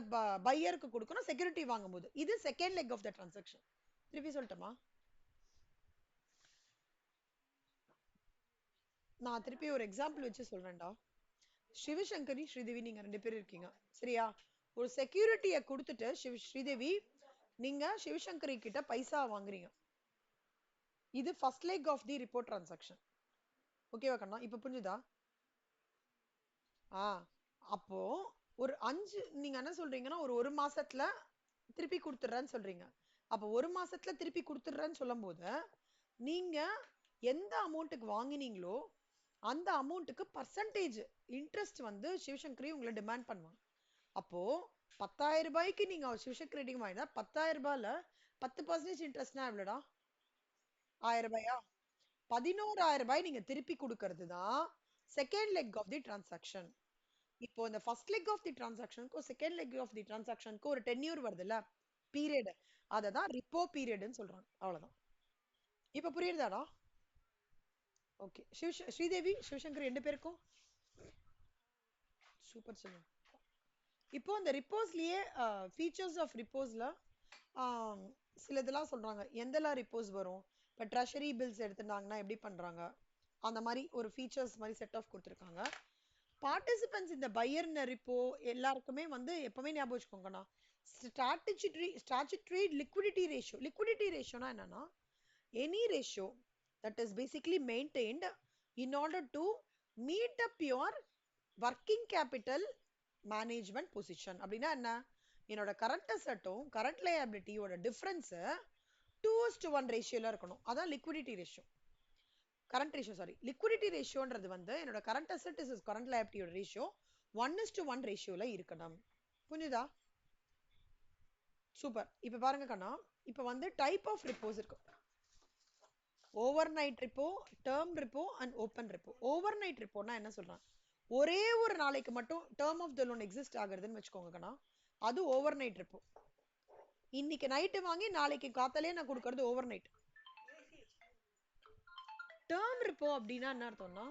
பையருக்கு கொடுக்கணும் செக்யூரிட்டி வாங்கும்போது. இது second leg of the transaction. திருப்பி சொல்லட்டுமா? நான் திருப்பி ஒரு எக்ஸாம்பிள் வச்சு சொல்றேன்டா. சிவசங்கரி ஸ்ரீதேவி நீங்க ரெண்டு பேரும் இருக்கீங்க, சரியா? ஒரு செக்யூரிட்டியை கொடுத்துட்டு ஸ்ரீதேவி நீங்க சிவசங்கரி கிட்ட பைசா வாங்குறீங்க. இது first leg of the report transaction. ஓகேவா கண்ணா? இப்ப புரிஞ்சுதா? அப்போ ஒரு 5 நீங்க என்ன சொல்றீங்கன்னா ஒரு மாசத்துல திருப்பி கொடுத்துடுறேன்னு சொல்றீங்க. அப்போ ஒரு மாசத்துல திருப்பி கொடுத்துடுறேன்னு சொல்லும் போது நீங்க எந்த அமௌண்ட்டுக்கு வாங்கினீங்களோ அந்த அமௌண்ட்டுக்கு பர்சன்டேஜ் இன்ட்ரெஸ்ட் வந்து சிவசங்கரி உங்களை டிமாண்ட் பண்ணுவாங்க. அப்போ 10,000 ரூபாய்க்கு நீங்க சிவசங்கரி வாங்கினா 10,000 ரூபாயில 10% இன்ட்ரெஸ்ட்னா எவ்வளோடா? 1000 ரூபாயா? 11,000 ரூபாய் நீங்க திருப்பி கொடுக்கறது தான் second leg of the transaction. இப்போ இந்த ஃபர்ஸ்ட் லெக் ஆஃப் தி டிரான்சாக்ஷனுக்கும் செகண்ட் லெக் ஆஃப் தி டிரான்சாக்ஷனுக்கும் ஒரு டென்யூர் வருதுல்ல, பீரியட், அதை தான் ரிப்போ பீரியட்னு சொல்றாங்க. அவ்வளவுதான். இப்ப புரியுதாடா? ஓகே. ஸ்ரீதேவி சிவசங்கர் ரெண்டு பேருக்கும் சூப்பர் சொல்லுங்க. இப்போ இந்த ரிப்போஸ்லயே ஃபீச்சர்ஸ் ஆஃப் ரிப்போஸ்ல சில இதெல்லாம் சொல்றாங்க. எந்தெல்லாம் ரிப்போஸ் வரும்? இப்போ ட்ரெஷரி பில்ஸ் எடுத்துட்டாங்கன்னா எப்படி பண்றாங்க, அந்த மாதிரி ஒரு ஃபீச்சர்ஸ் மாதிரி செட் ஆஃப் கொடுத்துருக்காங்க. பார்ட்டிசிபென்ட்ஸ் இந்த பையர் ரிப்போ எல்லாருக்குமே வந்து எப்பவுமே ஞாபகம் வச்சுக்கோங்கண்ணா, ஸ்டாச்சுட்டரி லிக்விடிட்டி ரேஷியோ. லிக்விடிட்டி ரேஷியோனா என்னன்னா, any ratio that is basically maintained in order to meet up your working capital management position. அப்படின்னா என்ன? என்னோட கரண்ட் அசட்டும் கரண்ட் லயபிலிட்டியோட டிஃபரன்ஸ் 2:1 ரேஷியோல இருக்கணும். அதான் liquidity ratio. Current ratio sorry, liquidity ரேஷியோன்றது வந்து என்னோட கரண்ட் அசட் இஸ் கரண்ட் லயபிலிட்டியோட ரேஷியோ 1:1 ரேஷியோல இருக்கணும். புரியுதா? சூப்பர். இப்ப பாருங்க கண்ணா, இப்ப வந்து டைப் ஆஃப் ரிப்போஸ் இருக்கு. Overnight repo, term repo and open repo. Overnight ரிப்போனா என்ன சொல்றான்? ஒரே ஒரு நாளைக்கு மட்டும் term of the loan exist ஆகுறதுன்னு வச்சுக்கோங்க கண்ணா, அது ஓவர் நைட் ரிப்போ. இன்னைக்கு நைட்டு வாங்கி நாளைக்கு காத்தாலே நான் கொடுக்கறது ஓவர் நைட். டேர்ம் ரிப்போ அப்படின்னா என்ன அர்த்தம்னா,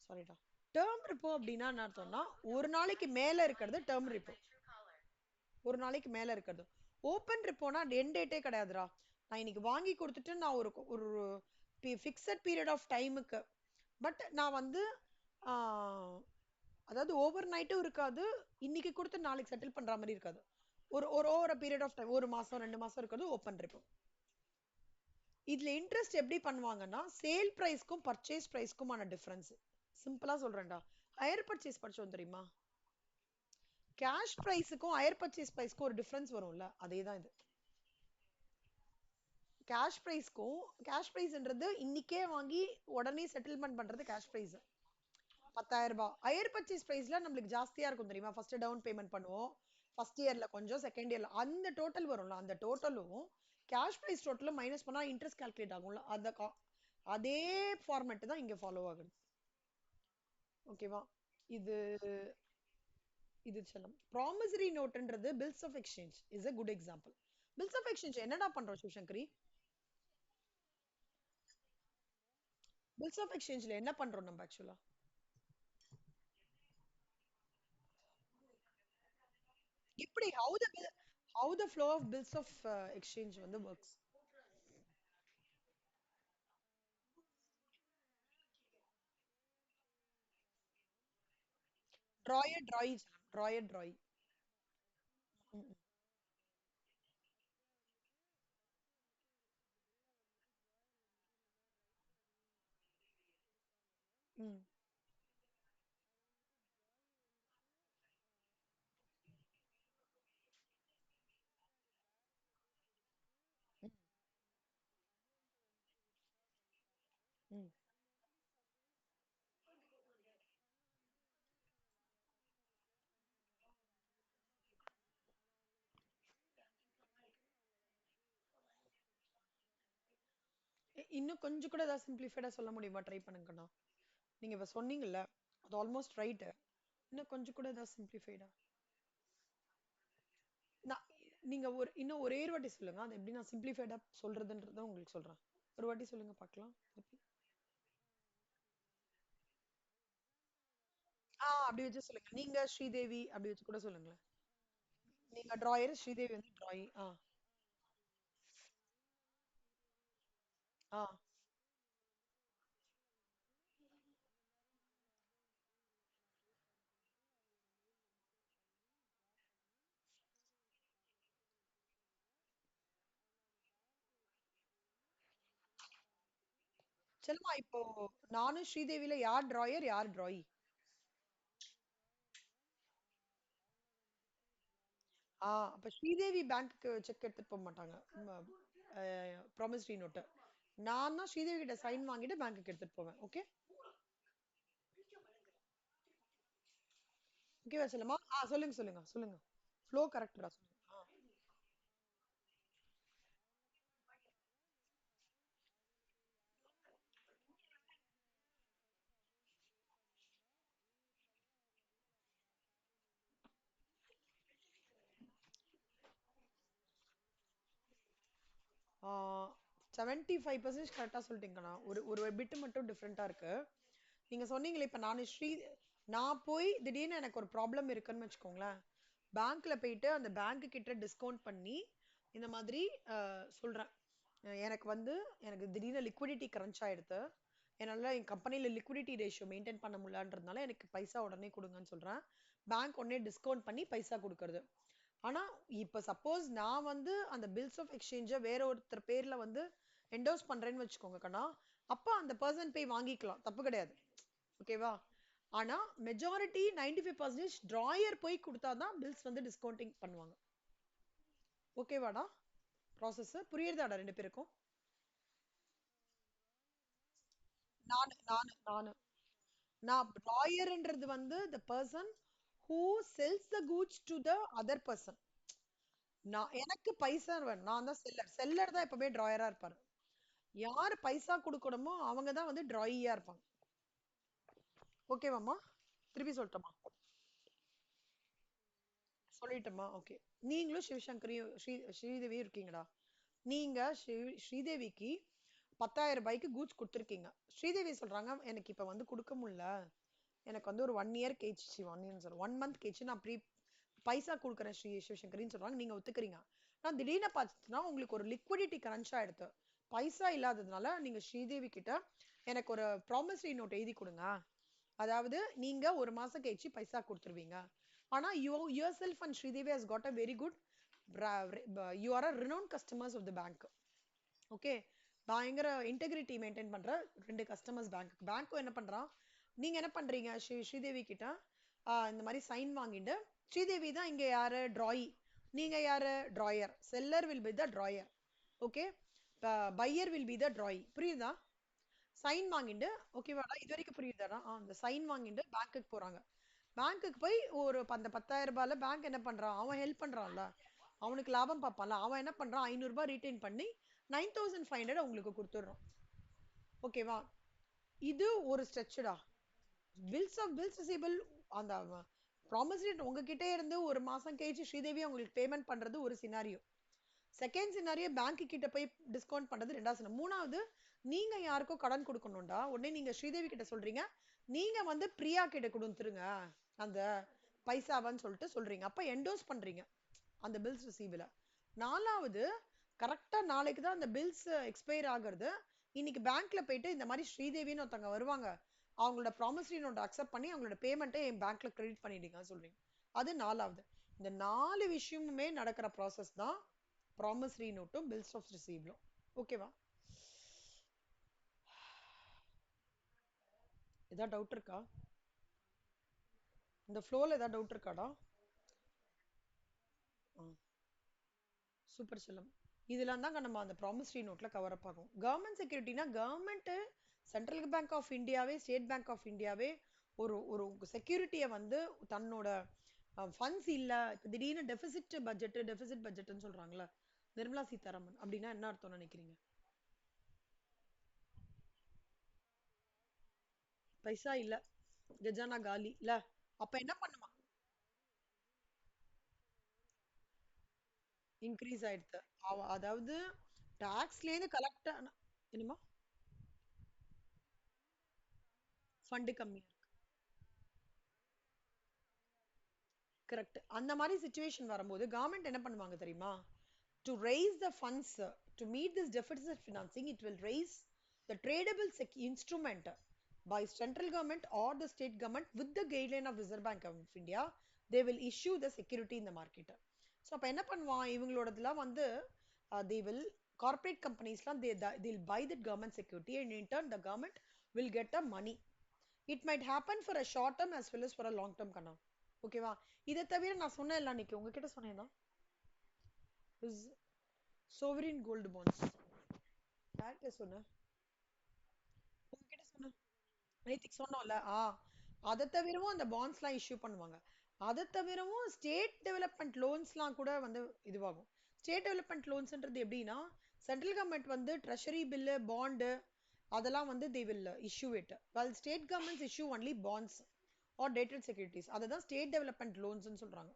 சாரிடா, டேர்ம் ரிப்போ அப்படின்னா என்ன அர்த்தம்னா ஒரு நாளைக்கு மேல இருக்கிறது டேர்ம் ரிப்போ. ஒரு நாளைக்கு மேல இருக்கிறது. ஓப்பன் ரிப்போனா எண்ட் டேட்டே கிடையாதுடா. நான் இன்னைக்கு வாங்கி கொடுத்துட்டு நான் ஒரு ஒரு ஃபிக்ஸட் பீரியட் ஆஃப் டைமுக்கு, பட் நான் வந்து அதாவது ஓவர் நைட்டும் இருக்காது, இன்னைக்கு கொடுத்து நாளைக்கு செட்டில் பண்ற மாதிரி இருக்காது. ஒரு ஒரு ஓவர் பீரியட் ஆஃப் டைம், ஒரு மாசம் 2 மாசம் இருக்கிறது ஓப்பன் ரிப்போ. இதுல இன்ட்ரெஸ்ட் எப்படி பண்ணுவாங்கன்னா, சேல் பிரைஸ்க்கும் பர்ச்சேஸ் பிரைஸ்க்குமான டிஃபரன்ஸ். சிம்பிளா சொல்றேன்டா, ஹையர் பர்ச்சேஸ் படிச்சோம் தெரியுமா? கேஷ் பிரைஸுக்கும் ஹையர் பர்ச்சேஸ் பிரைஸ்க்கும் ஒரு டிஃபரன்ஸ் வரும்ல, அதே தான் இது. கேஷ் பிரைஸ்க்கும், கேஷ் பிரைஸ்ன்றது இன்னைக்கே வாங்கி உடனே செட்டில்மெண்ட் பண்றது கேஷ் பிரைஸ் 10,000 ரூபாய். ஹையர் பர்ச்சேஸ் பிரைஸ்ல நம்மளுக்கு ஜாஸ்தியா இருக்கும் தெரியுமா? ஃபர்ஸ்ட் டவுன் பேமெண்ட் பண்ணுவோம், ஃபர்ஸ்ட் இயர்ல கொஞ்சம் செகண்ட் இயர்ல அந்த டோட்டல் வரும்ல அந்த டோட்டலும் கேஷ் ப்ரைஸ் டோட்டலும் மைனஸ் பண்ணா இன்ட்ரெஸ்ட் கால்குலேட் ஆகும்ல அதே ஃபார்மேட் தான் இங்க ஃபாலோ ஆகுது. ஓகேவா? இது இது செல்லம் ப்ராமிசரி நோட்ன்றது bills of exchange is a good example. Bills of exchange என்னடா பண்றோம் சிவசங்கரி? பில்ஸ் ஆஃப் எக்ஸ்சேஞ்ச்ல என்ன பண்றோம் நம்ம ஆக்சுவலா? எப்படி how the flow of bills of exchange வந்து works? Drawer. ம், ம், ம், ம். இன்னும் கொஞ்சம் கூட ஏதாவது சிம்பிளிஃபைடா சொல்ல முடியுமா? ட்ரை பண்ணுங்கண்ணா. நீங்க இப்ப சொன்னீங்கல்ல, அது ஆல்மோஸ்ட் ரைட். இன்னும் கொஞ்சம் கூட ஏதாவது சிம்பிளிஃபைடா நான் நீங்க இன்னும் ஒரே ஒரு வாட்டி சொல்லுங்க. அது எப்படி நான் சிம்பிளிஃபைடா சொல்றதுன்றத உங்களுக்கு சொல்றேன். ஒரு வாட்டி சொல்லுங்க பார்க்கலாம். திருப்பி. அப்படி வச்சு சொல்லுங்க. நீங்க ஸ்ரீதேவி அப்படி வச்சு கூட சொல்லுங்களேன். நீங்க டிராயர், ஸ்ரீதேவி வந்து டிராயிங். ஆ செல்லுமா இப்போ நானும் ஸ்ரீதேவில யார் டிராயர் யார் டிராயி? அப்ப ஸ்ரீதேவி பேங்க்குக்கு செக் எடுத்துட்டு போக மாட்டாங்க. Promissory note. நான் தான் ஸ்ரீதேவி கிட்ட சைன் வாங்கிட்டு பேங்க்குக்கு எடுத்துட்டு போவேன். ஓகே? ஓகேவா செல்லம்மா? சொல்லுங்க. ஃப்ளோ கரெக்டா சொல்லுங்க. ஆ 75% கரெக்டா சொல்லிட்டீங்கண்ணா. ஒரு ஒரு பிட் மட்டும் டிஃப்ரெண்டா இருக்கு. நீங்க சொன்னீங்களே இப்ப நான் போய் திடீர்னு எனக்கு ஒரு ப்ராப்ளம் இருக்குன்னு வச்சுக்கோங்களேன். பேங்க்ல போயிட்டு அந்த பேங்க் கிட்ட டிஸ்கவுண்ட் பண்ணி இந்த மாதிரி சொல்றேன். எனக்கு வந்து எனக்கு திடீர்னு லிக்விடிட்டி கிரன்ச் ஆயிடுது. என்னால என் கம்பெனில லிக்விடிட்டி ரேஷியோ மெயின்டைன் பண்ண முடியலன்றதுனால எனக்கு பைசா உடனே கொடுங்கன்னு சொல்றேன். பேங்க் உடனே டிஸ்கவுண்ட் பண்ணி பைசா கொடுக்கறது. ஆனா இப்ப சப்போஸ் நான் வந்து அந்த பில்ஸ் ஆஃப் எக்ஸ்சேஞ்ச வேற ஒருத்தர் பேர்ல வந்து என்டோஸ் பண்றேன்னு வச்சுக்கோங்க கண்ணா. அப்ப அந்த பர்சன் போய் வாங்கிக்கலாம். தப்பு கிடையாது. ஓகேவா? ஆனா மெஜாரிட்டி 95% டிராயர் போய் கொடுத்தாதான் பில்ஸ் வந்து டிஸ்கவுண்டிங் பண்ணுவாங்க. ஓகேவாடா? ப்ராசஸ் புரியுறதாடா ரெண்டு பேருக்கும்? நானு நானு நானு நான் ட்ராயர்ன்றது வந்து the person who sells the goods to the other person. நான் எனக்கு பைசா வேணும். நான் தான் செல்லர் தான் எப்பவுமே டிராயரா இருப்பாரு. யார் பைசா கொடுக்கணுமோ அவங்க தான் வந்து டிராயியா இருப்பாங்க. ஓகேவாம்மா? திருப்பி சொல்லட்டுமா? சொல்லிட்டோமா? ஓகே. நீங்களும் சிவசங்கரியும் ஸ்ரீதேவியும் இருக்கீங்கடா. நீங்க ஸ்ரீதேவிக்கு 10,000 ரூபாய்க்கு கூட்ஸ் கொடுத்துருக்கீங்க. ஸ்ரீதேவி சொல்றாங்க எனக்கு இப்ப வந்து கொடுக்க முடியல. எனக்கு வந்து ஒரு 1 இயர் கழிச்சு 1 இயர் சொல்றேன் 1 மந்த் கழிச்சு நான் பைசா கொடுக்குறேன் சிவசங்கரின்னு சொல்றாங்க. நீங்க ஒத்துக்கிறீங்க. நான் திடீர்னு பார்த்துட்டுனா உங்களுக்கு ஒரு லிக்விடிட்டி கிரன்ச் ஆயிடுது. பைசா இல்லாததுனால நீங்க ஸ்ரீதேவி கிட்ட எனக்கு ஒரு ப்ராமிசரி நோட் எழுதி கொடுங்க. அதாவது நீங்க ஒரு மாசம் கழிச்சு பைசா கொடுத்துருவீங்க. ஆனா your self and Sridevi has got a very good you are a renowned customers of the bank. Okay? பயங்கர இன்டெகிரிட்டி மெயின்டைன் பண்ற 2 கஸ்டமர்ஸ் பேங்க்கும் என்ன பண்றான்? நீங்க என்ன பண்றீங்க? ஸ்ரீதேவி கிட்ட இந்த மாதிரி சைன் வாங்கிட்டு ஸ்ரீதேவி தான் இங்க யாரு டிராயி, நீங்க யாரு drawer. Seller will be the drawer. Okay? Buyer will be the drawee. புரியுதா? சைன் வாங்கிட்டு ஓகேவாடா? இது வரைக்கும் புரியுதாடா? அந்த சைன் வாங்கிட்டு பேங்க்குக்கு போறாங்க. பேங்க்குக்கு போய் ஒரு அந்த 10,000 ரூபாயில பேங்க் என்ன பண்றான், அவன் ஹெல்ப் பண்றான்ல, அவனுக்கு லாபம் பார்ப்பான்ல, அவன் என்ன பண்றான், 500 ரூபாய் ரீட்டைன் பண்ணி 9,500 உங்களுக்கு கொடுத்துடுறான். ஓகேவா? இது ஒரு ஸ்ட்ரெச்சடா. பில்ஸ் ரிசீவபிள் அந்த ப்ராமிஸ் உங்ககிட்ட இருந்து ஒரு மாசம் கழிச்சு ஸ்ரீதேவி உங்களுக்கு பேமெண்ட் பண்றது ஒரு சினாரியோ. செகண்ட் சினாரியோ பேங்க் கிட்ட போய் டிஸ்கவுண்ட் பண்றது ரெண்டாவது சினாரியோ. மூணாவது, நீங்க யாருக்கோ கடன் கொடுக்கணும்டா, உடனே நீங்க ஸ்ரீதேவி கிட்ட சொல்றீங்க, நீங்க வந்து பிரியா கிட்ட கொடுத்துருங்க அந்த பைசாவன்னு சொல்லிட்டு சொல்றீங்க. அப்ப என்டோஸ் பண்றீங்க அந்த பில்ஸ் ரிசீவ்ல. நாலாவது, கரெக்டா நாளைக்கு தான் அந்த பில்ஸ் எக்ஸ்பயர் ஆகுறது. இன்னைக்கு பேங்க்ல போயிட்டு இந்த மாதிரி ஸ்ரீதேவின்னு ஒருத்தவங்க வருவாங்க, அவங்களோட ப்ராமிசரி நோட் அக்செப்ட் பண்ணி அவங்களோட பேமெண்ட்டை என் பேங்க்ல கிரெடிட் பண்ணிடுங்க சொல்றீங்க. அது நாலாவது. இந்த 4 விஷயமுமே நடக்கிற ப்ராசஸ் தான் ப்ராமிசரி நோட்டும் பில்ஸ் ஆஃப் ரிசீவ்லும். ஓகேவா? ஏதாவது டவுட் இருக்கா? இந்த ஃப்ளோல ஏதாவது டவுட் இருக்காடா? சூப்பர் செல்லம். இதெல்லாம் தாங்க நம்ம அந்த ப்ராமிசரி நோட்ல கவர் அப் ஆகும். கவர்மெண்ட் செக்யூரிட்டினா கவர்மெண்ட், சென்ட்ரல் பேங்க் ஆஃப் இந்தியாவே, ஸ்டேட் பேங்க் ஆஃப் இந்தியாவே ஒரு ஒரு செக்யூரிட்டியை வந்து தன்னோட ஃபண்ட்ஸ் இல்ல, இப்ப திடீர்னு டெபிசிட் பட்ஜெட்னு சொல்றாங்களா நிர்மலா சீதாராமன், அப்படின்னா என்ன அர்த்தம் நினைக்கிறீங்க? பைசா இல்ல, கஜானா காலி இல்ல. அப்ப என்ன பண்ணுமா, இன்க்ரீஸ் ஆயிடுது. அதாவது டாக்ஸ்ல இருந்து கலெக்ட் என்னமா, ஃபண்ட் கம்மியா இருக்கு. கரெக்ட். அந்த மாதிரி சுச்சுவேஷன் வரும்போது கவர்மெண்ட் என்ன பண்ணுவாங்க தெரியுமா, to raise the funds to meet this deficit financing, it will raise the tradable instrument by central government or the state government with the guideline of Reserve Bank of India. They will issue the security in the market. So அப்ப என்ன பண்ணுவான், இவங்களோடதுலாம் வந்து they will, corporate companiesலாம் they'll buy that government security and in turn the government will get a money. It might happen for a short term as well as for a long term கண்ணா. ஓகேவா? இதை தவிர நான் சொன்னேன் இல்ல அன்னைக்கு உங்ககிட்ட சொன்னேன்னா, sovereign gold bonds. யார்கிட்ட சொன்னேன்? உங்ககிட்ட சொன்னேன். நேத்திக்கு சொன்னோம்ல. அதை தவிரவும் அந்த பாண்ட்ஸ்லாம் இஷ்யூ பண்ணுவாங்க. அதை தவிரவும் ஸ்டேட் டெவலப்மெண்ட் லோன்ஸ்லாம் கூட வந்து இதுவாகும். ஸ்டேட் டெவலப்மெண்ட் லோன்ஸ்ன்றது எப்படின்னா, சென்ட்ரல் கவர்மெண்ட் வந்து ட்ரெஷரி பில்லு, பாண்டு அதெல்லாம் வந்து they will issue it, while state governments issue only bonds or dated securities. அதை தான் ஸ்டேட் டெவலப்மெண்ட் லோன்ஸ்னு சொல்றாங்க.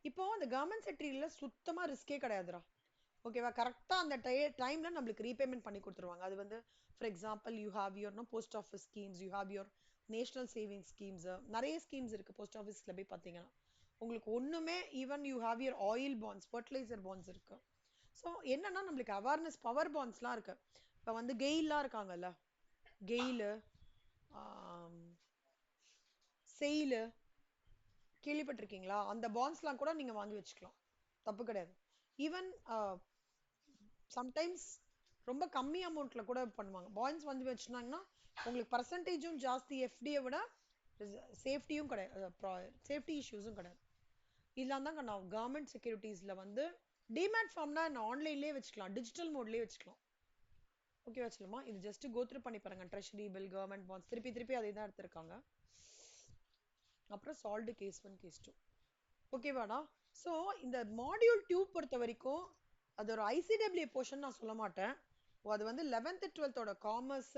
இப்போ அந்த கவர்மெண்ட் செக்டரியில சுத்தமா ரிஸ்கே கிடையாதுடா. ஓகேவா? கரெக்டா அந்த டைம்ல நம்மளுக்கு ரீபேமெண்ட் பண்ணி கொடுத்துருவாங்க. அது வந்து for example you have your post office schemes, you have your national saving schemes, நிறைய ஸ்கீம்ஸ் இருக்கு போஸ்ட் ஆஃபீஸ்ல போய் பார்த்தீங்கன்னா. உங்களுக்கு ஒண்ணுமே, even you have your oil bonds, fertiliser bonds இருக்கு. ஸோ என்னன்னா நம்மளுக்கு அவேர்னஸ் பவர் பாண்ட்ஸ்லாம் இருக்கு. இப்போ வந்து கெயிலாம் இருக்காங்கல்ல, கெயிலு, செயிலு, கேள்விப்பட்டிருக்கீங்களா? அந்த பாண்ட்ஸ்லாம் கூட நீங்க வாங்கி வச்சுக்கலாம், தப்பு கிடையாது. ஈவன் சம்டைம்ஸ் ரொம்ப கம்மி அமௌண்ட்ல கூட பண்ணுவாங்க. பாயிண்ட்ஸ் வந்து வச்சுனாங்கன்னா உங்களுக்கு பர்சன்டேஜும் ஜாஸ்தி, எஃப்டியை விட சேஃப்டியும் கிடையாது, சேஃப்டி இஷ்யூஸும் கிடையாது. இதெல்லாம் தாங்க நான் கவர்மெண்ட் செக்யூரிட்டிஸ்ல வந்து டிமேட் ஃபார்ம்னா ஆன்லைன்லேயே வச்சுக்கலாம், டிஜிட்டல் மோட்லேயே வச்சுக்கலாம். ஓகே வச்சுலாமா? இது ஜஸ்ட் கோத்ரூ பண்ணி பாருங்க. ட்ரெஷரி பில், கவர்மெண்ட் பாண்ட்ஸ், திருப்பி திருப்பி அதே தான் எடுத்திருக்காங்க. அப்புறம் சால்வ்டு கேஸ் 1 கேஸ் 2. ஓகேவாடா? ஸோ இந்த மாடியூல் 2 பொறுத்த வரைக்கும் அது ஒரு ஐசிடபிள்யூ போர்ஷன் நான் சொல்ல மாட்டேன். அது வந்து 11th 12th காமர்ஸ்,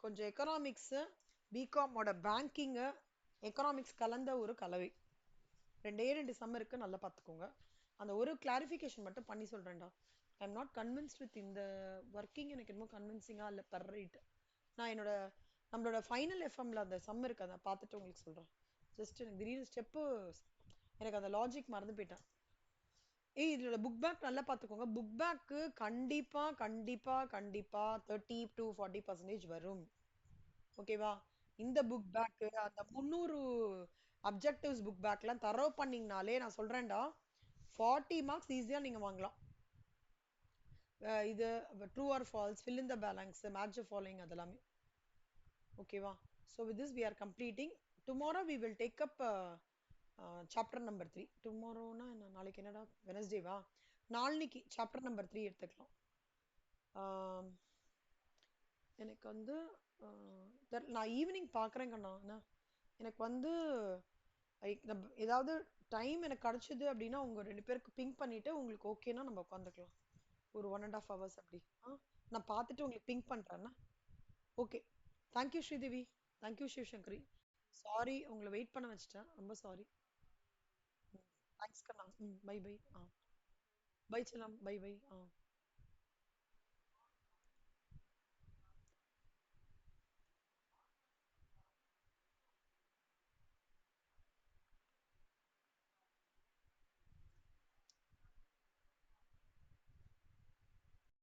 கொஞ்சம் எக்கனாமிக்ஸ், பிகாமோட பேங்கிங்கு, எக்கனாமிக்ஸ் கலந்த ஒரு கலவை. ரெண்டே 2 சம் இருக்கு, நல்லா பார்த்துக்கோங்க. அந்த ஒரு கிளாரிஃபிகேஷன் மட்டும் பண்ணி சொல்றேன்டா. I am not convinced with இந்த ஒர்க்கிங், எனக்கு என்னமோ கன்வின்சிங்கா இல்லை பர் ரைட். நான் என்னோட நம்மளோட ஃபைனல் எஃப்எம்ல அந்த சம் இருக்கு, அதை பார்த்துட்டு உங்களுக்கு சொல்றேன். ஜஸ்ட் எனக்கு திடீர்னு ஸ்டெப்பு, எனக்கு அந்த லாஜிக் மறந்து போயிட்டேன். இதோட புக் பேக் நல்லா பார்த்துக்கோங்க. புக் பேக்கு கண்டிப்பா கண்டிப்பா கண்டிப்பா 30 to 40% வரும். ஓகேவா? இந்த புக் பேக் அந்த 300 அப்ஜெக்டிவ்ஸ் புக் பேக்லாம் தரவு பண்ணீங்கனாலே நான் சொல்றேன்டா, 40 மார்க்ஸ் ஈஸியா நீங்க வாங்கலாம். இது true or false, fill in the balance, match following, அதெல்லாமே. ஓகேவா? So with this we are completing. Tomorrow we will take up chapter number 3. டுமாரோனா என்ன, நாளைக்கு என்னடா, வெனஸ்டேவா? நாளைக்கு சாப்டர் நம்பர் 3 எடுத்துக்கலாம். எனக்கு வந்து நான் ஈவினிங் பார்க்குறேன் கண்ணா. எனக்கு வந்து ஏதாவது டைம் எனக்கு கிடைச்சது அப்படின்னா உங்க ரெண்டு பேருக்கு பிங்க் பண்ணிட்டு உங்களுக்கு ஓகேனா நம்ம உட்காந்துக்கலாம். ஒரு 1 1/2 ஹவர்ஸ் அப்படி. நான் பார்த்துட்டு உங்களுக்கு பிங்க் பண்றேன்னா. Okay. Thank you Sridevi. Thank you Sivasankari. Sorry உங்களை வெயிட் பண்ண வச்சுட்டேன். ரொம்ப சாரி. தேங்க்ஸ் கண்ணா. Bye bye. பை செல்லம். Bye by.